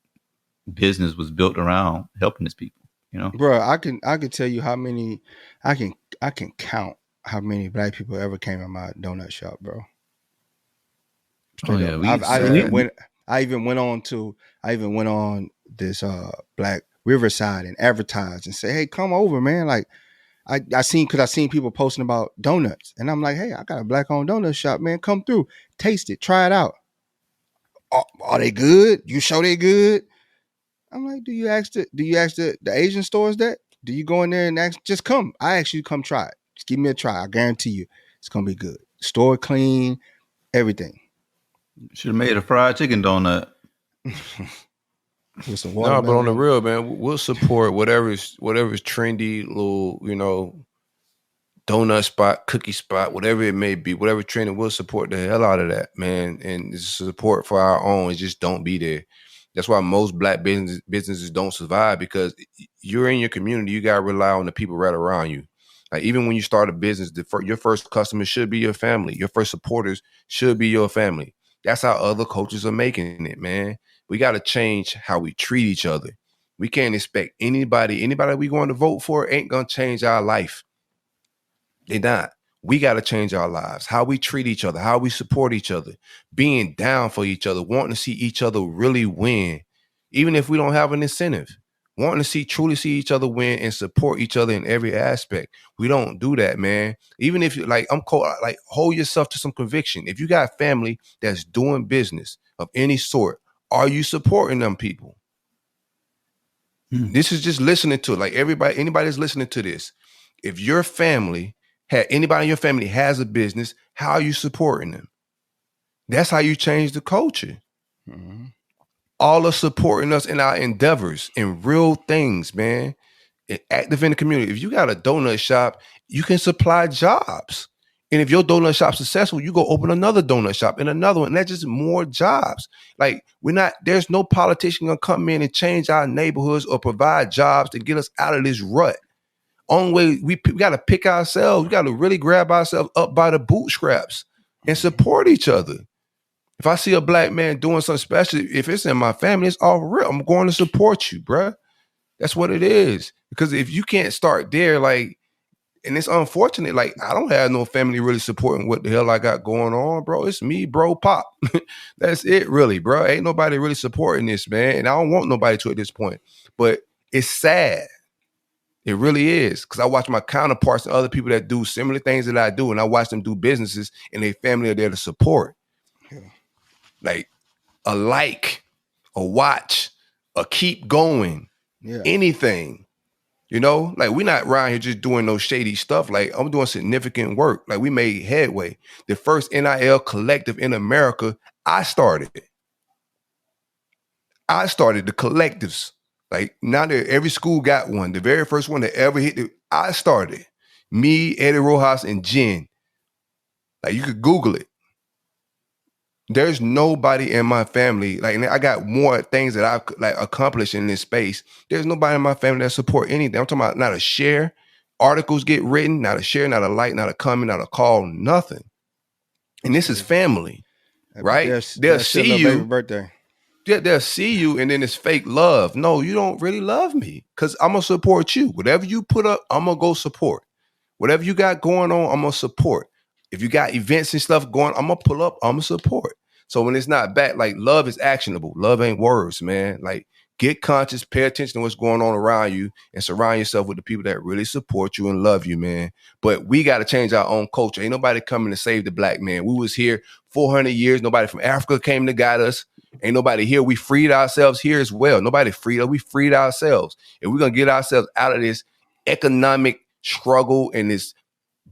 business was built around helping his people, you know. Bro, I can tell you how many I can count how many black people ever came in my donut shop, bro. Straight up. I even went on this Black Riverside and advertised and say, hey, come over, man. Like I seen people posting about donuts, and I'm like, hey, I got a black owned donut shop, man. Come through, taste it, try it out. Are they good? You sure they good? I'm like, do you ask the Asian stores that? Do you go in there and just come? I ask you to come try it. Just give me a try. I guarantee you it's gonna be good. Store clean, everything. Should have made a fried chicken donut. With some No, but on the watermelon. real, man, we'll support whatever's trendy, little, donut spot, cookie spot, whatever it may be, whatever trending, we'll support the hell out of that, man. And it's support for our own. Just don't be there. That's why most black businesses don't survive, because you're in your community. You gotta rely on the people right around you. Like, even when you start a business, your first customer should be your family. Your first supporters should be your family. That's how other coaches are making it, man. We got to change how we treat each other. We can't expect anybody we going to vote for ain't going to change our life. They not. We got to change our lives, how we treat each other, how we support each other, being down for each other, wanting to see each other really win, even if we don't have an incentive, wanting to truly see each other win and support each other in every aspect. We don't do that, man. Even if you hold yourself to some conviction. If you got family that's doing business of any sort, are you supporting them people? This is just listening to it. Like, anybody that's listening to this, if your family anybody in your family has a business, how are you supporting them? That's how you change the culture. Mm-hmm. All are supporting us in our endeavors, in real things, man. Active in the community. If you got a donut shop, you can supply jobs. And if your donut shop's successful, you go open another donut shop and another one. And that's just more jobs. Like, there's no politician gonna come in and change our neighborhoods or provide jobs to get us out of this rut. Only way we got to pick ourselves. We got to really grab ourselves up by the bootstraps and support each other. If I see a black man doing something special, if it's in my family, it's all real. I'm going to support you, bruh. That's what it is. Because if you can't start there, and it's unfortunate, I don't have no family really supporting what the hell I got going on, bro. It's me, bro, pop. That's it, really, bro. Ain't nobody really supporting this, man. And I don't want nobody to at this point. But it's sad. It really is. Because I watch my counterparts and other people that do similar things that I do, and I watch them do businesses, and their family are there to support. Yeah. Like a watch, a keep going, anything. We're not around here just doing no shady stuff. Like, I'm doing significant work. Like, we made headway. The first NIL collective in America, I started the collectives. Like, now that every school got one, the very first one that ever hit I started. Me, Eddie Rojas, and Jen. Like, you could Google it. There's nobody in my family. Like, I got more things that I've accomplished in this space. There's nobody in my family that support anything. I'm talking about not a share. Articles get written, not a share, not a like, not a comment, not a call, nothing. And this is family, right? They'll see you. Baby birthday. They'll see you, and then it's fake love. No, you don't really love me, because I'm going to support you. Whatever you put up, I'm going to go support. Whatever you got going on, I'm going to support. If you got events and stuff going, I'm going to pull up, I'm going to support. So when it's not back, love is actionable. Love ain't words, man. Get conscious, pay attention to what's going on around you, and surround yourself with the people that really support you and love you, man. But we got to change our own culture. Ain't nobody coming to save the black man. We was here 400 years. Nobody from Africa came to guide us. Ain't nobody here. We freed ourselves here as well. Nobody freed us. We freed ourselves. And we're going to get ourselves out of this economic struggle and this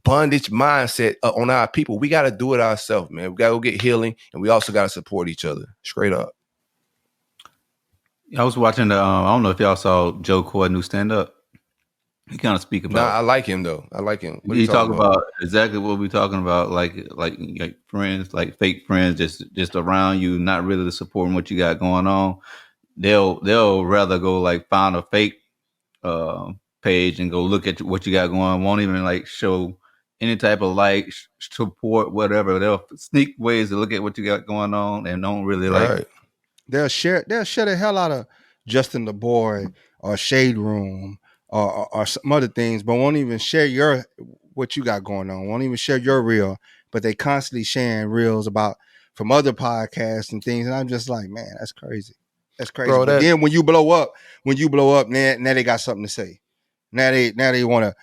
bondage mindset on our people. We got to do it ourselves, man. We got to go get healing, and we also got to support each other. Straight up. I was watching I don't know if y'all saw Joe Coy new stand-up. He kind of speak about. Nah, I like him though. I like him. He talk about exactly what we talking about, like friends, like fake friends, just around you, not really supporting what you got going on. They'll rather go find a fake page and go look at what you got going on. Won't even show any type of support, whatever. They'll sneak ways to look at what you got going on and don't really right. They'll share the hell out of Justin the Boy or Shade Room or some other things, but won't even share what you got going on. Won't even share your reel, but they constantly sharing reels from other podcasts and things. And I'm just like, man, that's crazy. That's crazy. Bro, but then when you blow up, now they got something to say. Now they want to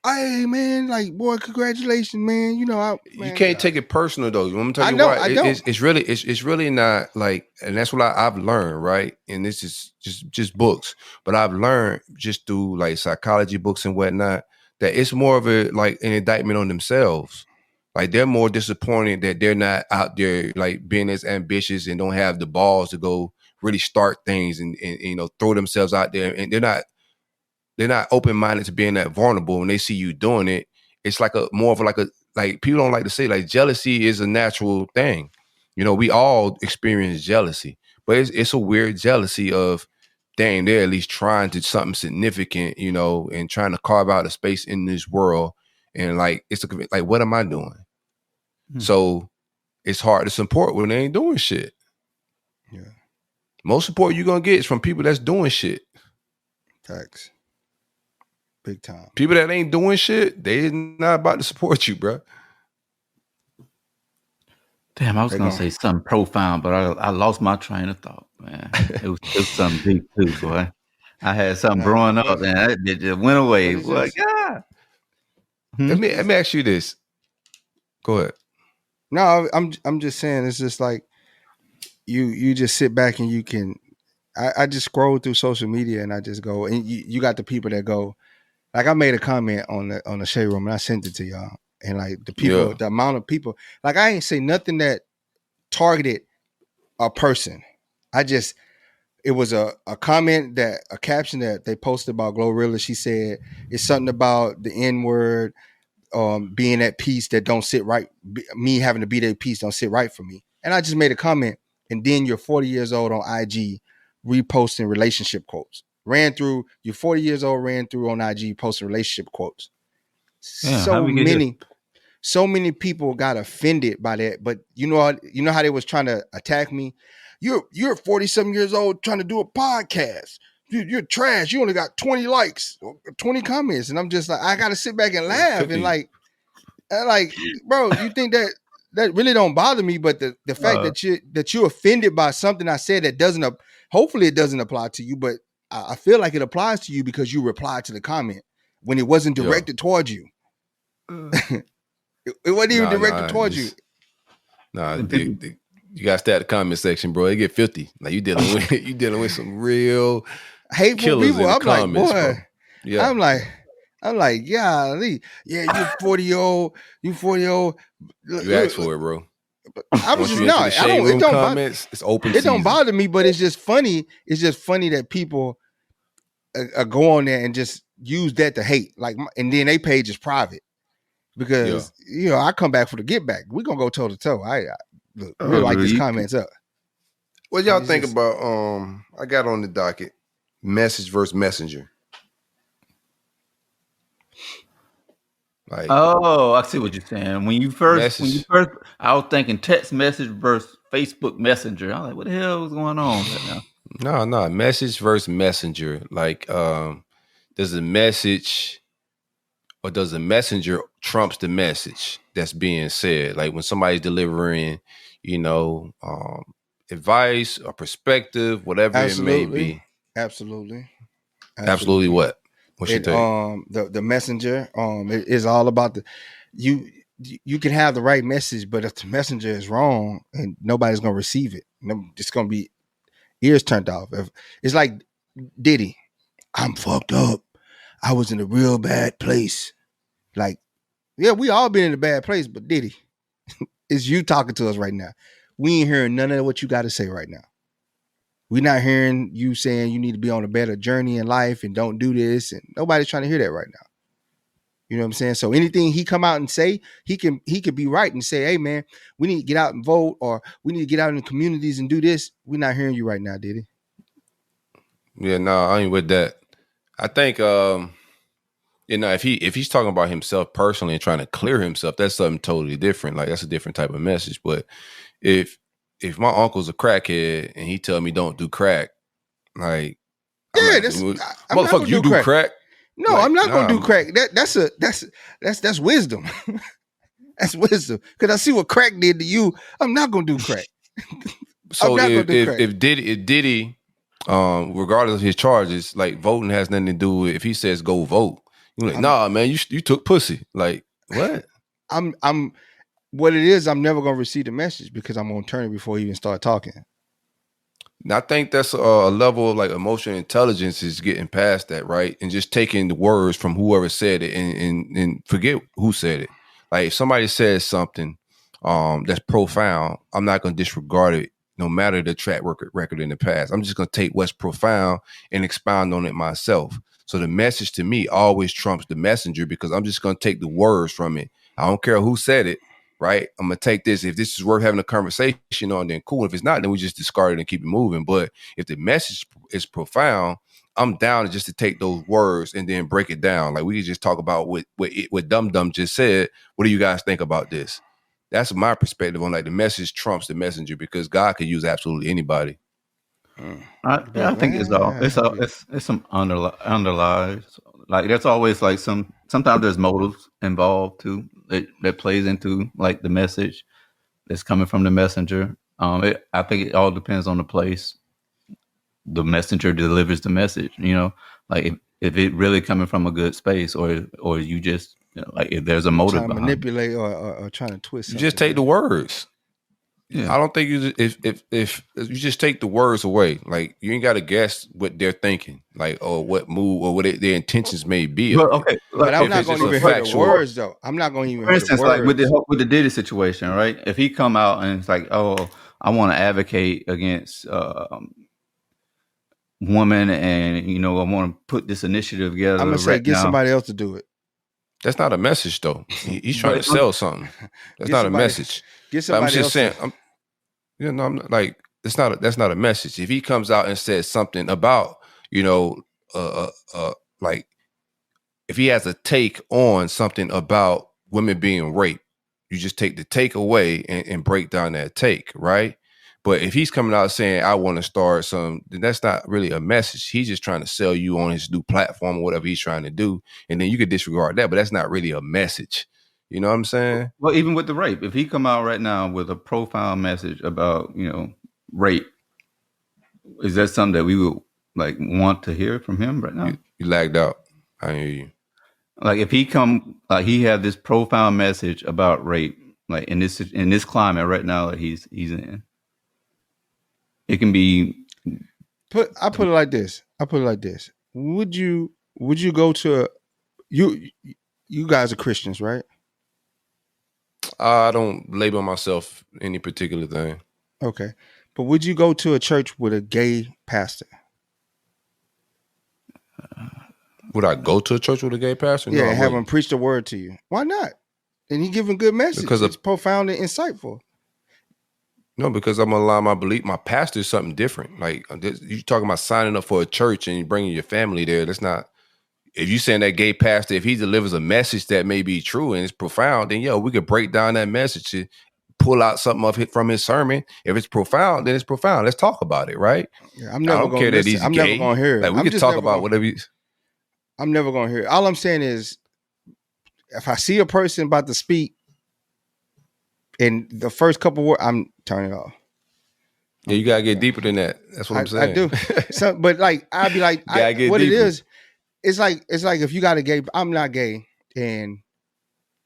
Hey man, like boy, congratulations, man. You know, You can't take it personal though. I'm tell you know, why. I don't. It's really not like, and that's what I've learned, right? And this is just books, but I've learned just through like psychology books and whatnot that it's more of a like an indictment on themselves. Like they're more disappointed that they're not out there like being as ambitious and don't have the balls to go really start things and you know throw themselves out there, and they're not open minded to being that vulnerable. When they see you doing it, it's like a more of like a like people don't like to say like jealousy is a natural thing. You know, we all experience jealousy, but it's a weird jealousy of dang, they're at least trying to something significant, you know, and trying to carve out a space in this world. And like it's like, what am I doing? So it's hard to support when they ain't doing shit. Yeah. Most support you're gonna get is from people that's doing shit. Facts. Big time. People that ain't doing shit, they not about to support you, bro. Damn, I was gonna say something profound, but I lost my train of thought, man. It was something deep too, boy. I had something brewing up, and it just went away. Boy, God. Let me ask you this. Go ahead. No, I'm just saying it's just like you just sit back and you can. I just scroll through social media and I just go, and you got the people that go. Like I made a comment on the shade room and I sent it to y'all, and like the people, the amount of people, like I ain't say nothing that targeted a person. It was a comment a caption that they posted about Glorilla. She said it's something about the N-word, being at peace that don't sit right. Me having to be at peace don't sit right for me. And I just made a comment, and then you're 40 years old on IG reposting relationship quotes. You're 40 years old, ran through on IG posting relationship quotes. Yeah, So many people got offended by that. But you know how they was trying to attack me? You're 40-something years old trying to do a podcast. You're trash. You only got 20 likes, 20 comments. And I'm just like, I gotta sit back and laugh. And like, bro, you think that really don't bother me, but the fact that you're offended by something I said that hopefully it doesn't apply to you, but I feel like it applies to you because you replied to the comment when it wasn't directed towards you. It wasn't even directed towards you. You gotta stay at the comment section, bro. They get 50. Like you dealing with some real hateful people. I'm comments, like, boy. Bro. Yeah. I'm like, yeah, you're 40-year-old. You 40-year-old. You asked for it, bro. I was just not. It don't comments. It's open. It don't bother me, but it's just funny. It's just funny that people go on there and just use that to hate. Like, and then their page is private because I come back for the get back. We're gonna go toe to toe. I look, we like these comments up. What y'all think about? I got on the docket message versus messenger. Like, oh, I see what you're saying. When you first, I was thinking text message versus Facebook Messenger. I'm like, what the hell is going on right now? No, message versus messenger. Like, does a message or does a messenger trumps the message that's being said? Like when somebody's delivering, advice or perspective, whatever it may be. Absolutely. What? What's your take? The messenger it is all about you can have the right message, but if the messenger is wrong and nobody's gonna receive it, it's gonna be ears turned off. It's like Diddy, I'm fucked up. I was in a real bad place. Like, yeah, we all been in a bad place, but Diddy, it's you talking to us right now. We ain't hearing none of what you got to say right now. We're not hearing you saying you need to be on a better journey in life and don't do this. And nobody's trying to hear that right now. You know what I'm saying? So anything he come out and say, he could be right and say, hey man, we need to get out and vote, or we need to get out in the communities and do this. We're not hearing you right now, Diddy. Yeah, no, I ain't with that. I think if he's talking about himself personally and trying to clear himself, that's something totally different. Like that's a different type of message. But if my uncle's a crackhead and he tell me don't do crack, like, yeah, motherfucker, you do crack. No, like, I'm not gonna do crack. That's wisdom. That's wisdom. Because I see what crack did to you. I'm not gonna do crack. So if Diddy, regardless of his charges, like voting has nothing to do with if he says go vote. You're like, nah, man, you took pussy. Like, what? I'm what it is, I'm never gonna receive the message because I'm gonna turn it before you even start talking. And I think that's a level of like emotional intelligence is getting past that, right? And just taking the words from whoever said it and forget who said it. Like if somebody says something that's profound, I'm not gonna disregard it no matter the track record in the past. I'm just gonna take what's profound and expound on it myself. So the message to me always trumps the messenger because I'm just gonna take the words from it. I don't care who said it. Right, I'm gonna take this. If this is worth having a conversation on, then cool. If it's not, then we just discard it and keep it moving. But if the message is profound, I'm down just to take those words and then break it down. Like we could just talk about what Dum Dum just said. What do you guys think about this? That's my perspective on like the message trumps the messenger because God could use absolutely anybody. I think it's some underlies. Like there's always like sometimes there's motives involved too that plays into like the message that's coming from the messenger. I think it all depends on the place the messenger delivers the message. You know, like if it really coming from a good space or you just like if there's a motive trying to behind manipulate or trying to twist. You just take the words. Yeah. I don't think if you just take the words away, like you ain't got to guess what they're thinking, like or what move or what their intentions may be. But, okay, but I'm not going to even hear the words though. I'm not going to even. For instance, hear the words. like with the Diddy situation, right? If he come out and it's like, oh, I want to advocate against women, and I want to put this initiative together. I'm gonna say get somebody else to do it. That's not a message though. He's trying to sell something. That's not a message. Get somebody I'm just else. saying. I'm like that's not a message. If he comes out and says something about like if he has a take on something about women being raped, you just take the take away and break down that take, right? But if he's coming out saying I want to start some, then that's not really a message. He's just trying to sell you on his new platform or whatever he's trying to do, and then you could disregard that. But that's not really a message. You know what I'm saying? Well, even with the rape, if he come out right now with a profound message about, rape, is that something that we would like want to hear from him right now? You lagged out. I hear you. Like if he he had this profound message about rape, like in this climate right now that he's in, it can be. I put it like this. Would you go to you guys are Christians, right? I don't label myself any particular thing. Okay. But would you go to a church with a gay pastor? Would I go to a church with a gay pastor? Yeah, no, have him preach the word to you. Why not? And he giving good message. Because it's profound and insightful. No, because I'm gonna allow my belief. My pastor is something different. Like you talking about signing up for a church and you bringing your family there. That's not. If you saying that gay pastor, if he delivers a message that may be true and it's profound, then we could break down that message to pull out something of it from his sermon. If it's profound, then it's profound. Let's talk about it, right? Yeah, I'm never going to hear it. Like we could talk about whatever. I'm never going to hear it. All I'm saying is, if I see a person about to speak, and the first couple words, I'm turning it off. Yeah, you gotta get deeper than that. That's what I'm saying. I do. So, but like, I'd be like, what deeper. It is. It's like if you got a gay, I'm not gay, and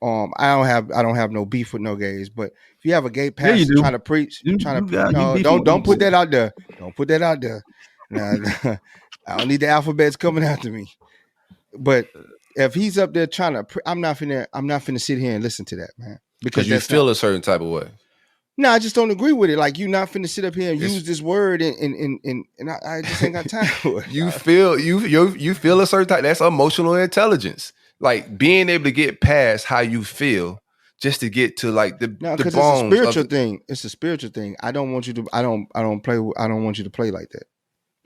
I don't have no beef with no gays. But if you have a gay pastor trying to preach, don't put that out there. Don't put that out there. Nah, I don't need the alphabets coming after me. But if he's up there trying to, I'm not finna sit here and listen to that, man. Because you feel a certain type of way. No, I just don't agree with it. Like, you're not finna sit up here and use this word and I just ain't got time for it. You feel a certain type. That's emotional intelligence. Like being able to get past how you feel just to get to like the bones. It's a spiritual thing. It's a spiritual thing. I don't want you to. I don't want you to play like that.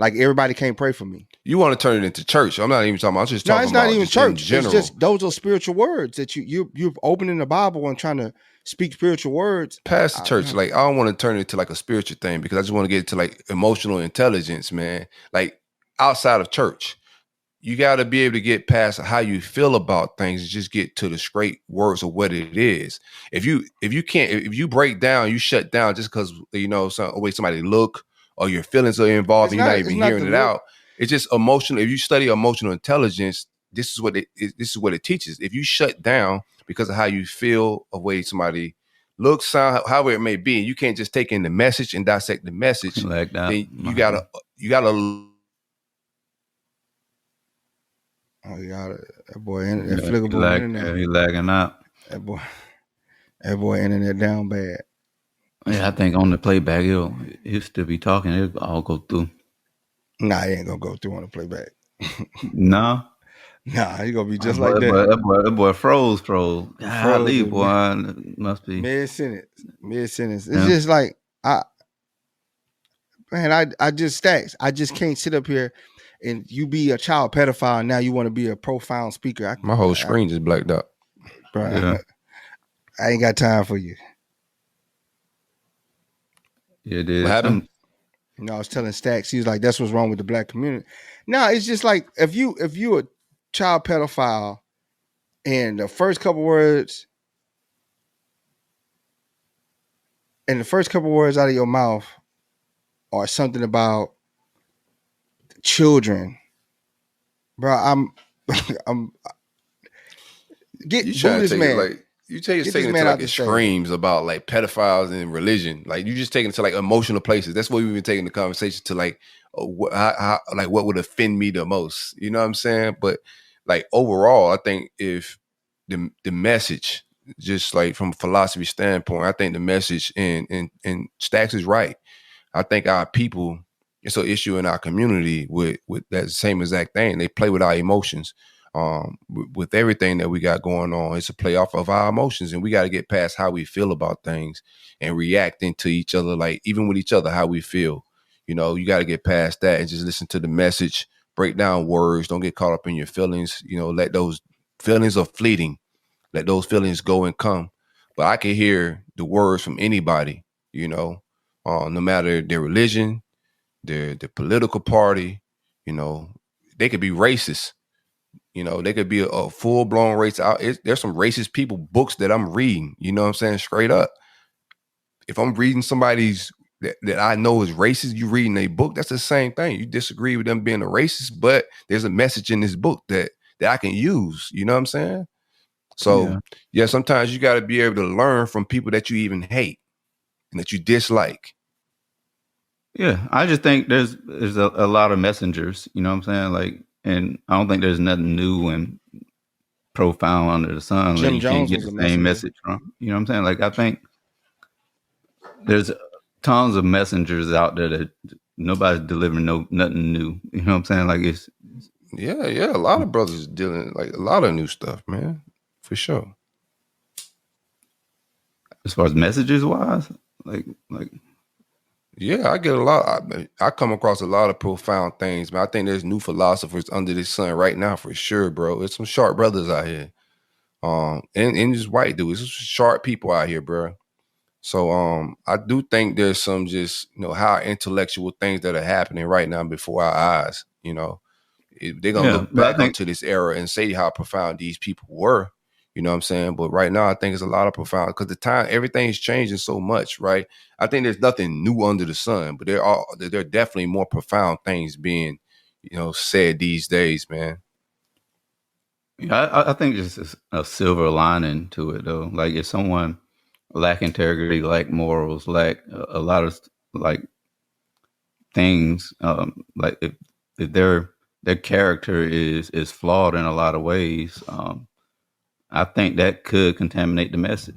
Like everybody can't pray for me. You want to turn it into church. I'm not even talking about. I'm just talking about. No, it's not even church. It's just those are spiritual words that you're opening the Bible and trying to speak spiritual words. Past the church, like I don't want to turn it to like a spiritual thing because I just want to get to like emotional intelligence, man. Like outside of church, you got to be able to get past how you feel about things and just get to the straight words of what it is. If you break down, you shut down just because the way somebody look or your feelings are involved and you're not even hearing it out. It's just emotional. If you study emotional intelligence, this is what it teaches. If you shut down because of how you feel, of way somebody looks, sound, however it may be, you can't just take in the message and dissect the message. Like that. Then you gotta. Oh, that boy, that flicker boy internet. He lagging out. That boy internet down bad. Yeah, I think on the playback he'll still be talking. It'll all go through. Nah, he ain't gonna go through on the playback. No. Nah, he gonna be just like that. That boy froze. Golly, boy, must be mid sentence. It's just like I just Stacks. I just can't sit up here and you be a child pedophile. And now you want to be a profound speaker. My whole screen just blacked out. Bro, yeah. I ain't got time for you. Yeah, dude. What happened? I was telling Stacks, he was like, that's what's wrong with the black community. No, it's just like if you a child pedophile and the first couple words out of your mouth are something about children, bro, I'm get this man. You taking it to like extremes about like pedophiles and religion. Like you just taking it to like emotional places. That's what we've been taking the conversation to, like what would offend me the most. You know what I'm saying? But like overall, I think if the message, just like from a philosophy standpoint, I think the message and Stacks is right. I think our people, it's an issue in our community with that same exact thing. They play with our emotions. With everything that we got going on, it's a play off of our emotions, and we got to get past how we feel about things and reacting to each other, like even with each other, how we feel. You know, you got to get past that and just listen to the message, break down words, don't get caught up in your feelings. You know, let those feelings are fleeting, let those feelings go and come. But I can hear the words from anybody, you know, no matter their religion, their political party, you know, they could be racist. You know, they could be a full-blown racist. There's some racist people books that I'm reading, you know what I'm saying, straight up. If I'm reading somebody's that I know is racist, you reading a book, that's the same thing. You disagree with them being a racist, but there's a message in this book that I can use, you know what I'm saying? So, yeah sometimes you got to be able to learn from people that you even hate and that you dislike. Yeah, I just think there's a lot of messengers, you know what I'm saying? Like, and I don't think there's nothing new and profound under the sun. Jim you Jones can't get was the a same messenger. message from. You know what I'm saying? Like, I think there's tons of messengers out there that nobody's delivering nothing new. You know what I'm saying? Like it's yeah. A lot of brothers dealing like a lot of new stuff, man, for sure. As far as messages wise, like. Yeah, I get a lot. I come across a lot of profound things, man. I think there's new philosophers under the sun right now for sure, bro. There's some sharp brothers out here. And just white dudes. There's sharp people out here, bro. So I do think there's some just, you know, high intellectual things that are happening right now before our eyes, you know. They're gonna look back onto this era and say how profound these people were. You know what I'm saying? But right now, I think it's a lot of profound because the time, everything's changing so much, right? I think there's nothing new under the sun, but there are definitely more profound things being, you know, said these days, man. Yeah, I think it's a silver lining to it, though. Like if someone lack integrity, lack morals, lack a lot of like things, like if their character is flawed in a lot of ways, I think that could contaminate the message.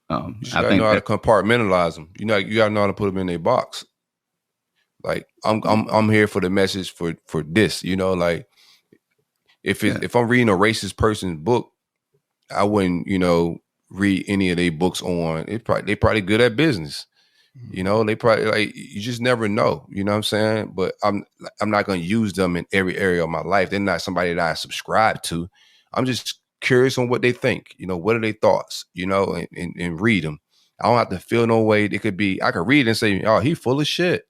You just gotta know how to compartmentalize them. You know, you gotta know how to put them in their box. Like I'm here for the message for this. You know, like if I'm reading a racist person's book, I wouldn't, you know, read any of their books on. They probably good at business. You know, they probably like you just never know. You know what I'm saying? But I'm not gonna use them in every area of my life. They're not somebody that I subscribe to. I'm just curious on what they think, you know, what are their thoughts, you know, and read them. I don't have to feel no way. It could be, I could read and say, oh, he full of shit.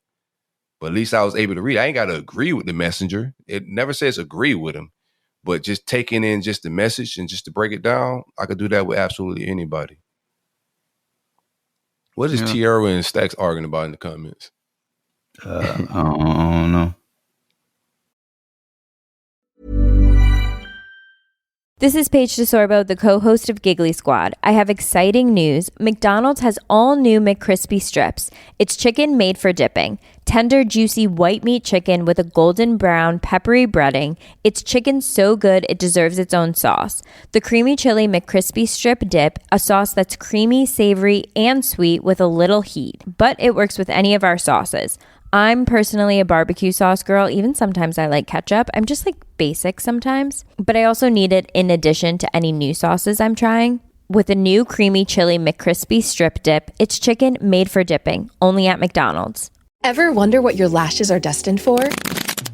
But at least I was able to read. I ain't got to agree with the messenger. It never says agree with him, but just taking in just the message and just to break it down, I could do that with absolutely anybody. What is Tierra and Stacks arguing about in the comments? I don't know. This is Paige DeSorbo, the co-host of Giggly Squad. I have exciting news. McDonald's has all new McCrispy strips. It's chicken made for dipping. Tender, juicy white meat chicken with a golden brown, peppery breading. It's chicken so good it deserves its own sauce. The creamy chili McCrispy strip dip, a sauce that's creamy, savory, and sweet with a little heat. But it works with any of our sauces. I'm personally a barbecue sauce girl. Even sometimes I like ketchup. I'm just like basic sometimes. But I also need it in addition to any new sauces I'm trying. With a new creamy chili McCrispy strip dip, it's chicken made for dipping, only at McDonald's. Ever wonder what your lashes are destined for?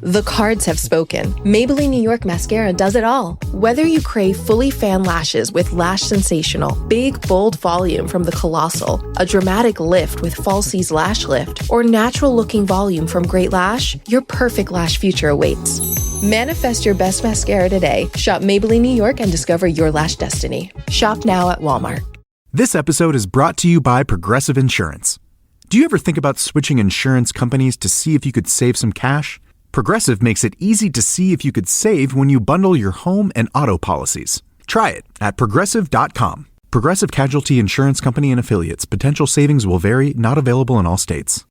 The cards have spoken. Maybelline New York Mascara does it all. Whether you crave fully fan lashes with Lash Sensational, big, bold volume from the Colossal, a dramatic lift with Falsies Lash Lift, or natural-looking volume from Great Lash, your perfect lash future awaits. Manifest your best mascara today. Shop Maybelline New York and discover your lash destiny. Shop now at Walmart. This episode is brought to you by Progressive Insurance. Do you ever think about switching insurance companies to see if you could save some cash? Progressive makes it easy to see if you could save when you bundle your home and auto policies. Try it at Progressive.com. Progressive Casualty Insurance Company and Affiliates. Potential savings will vary, not available in all states.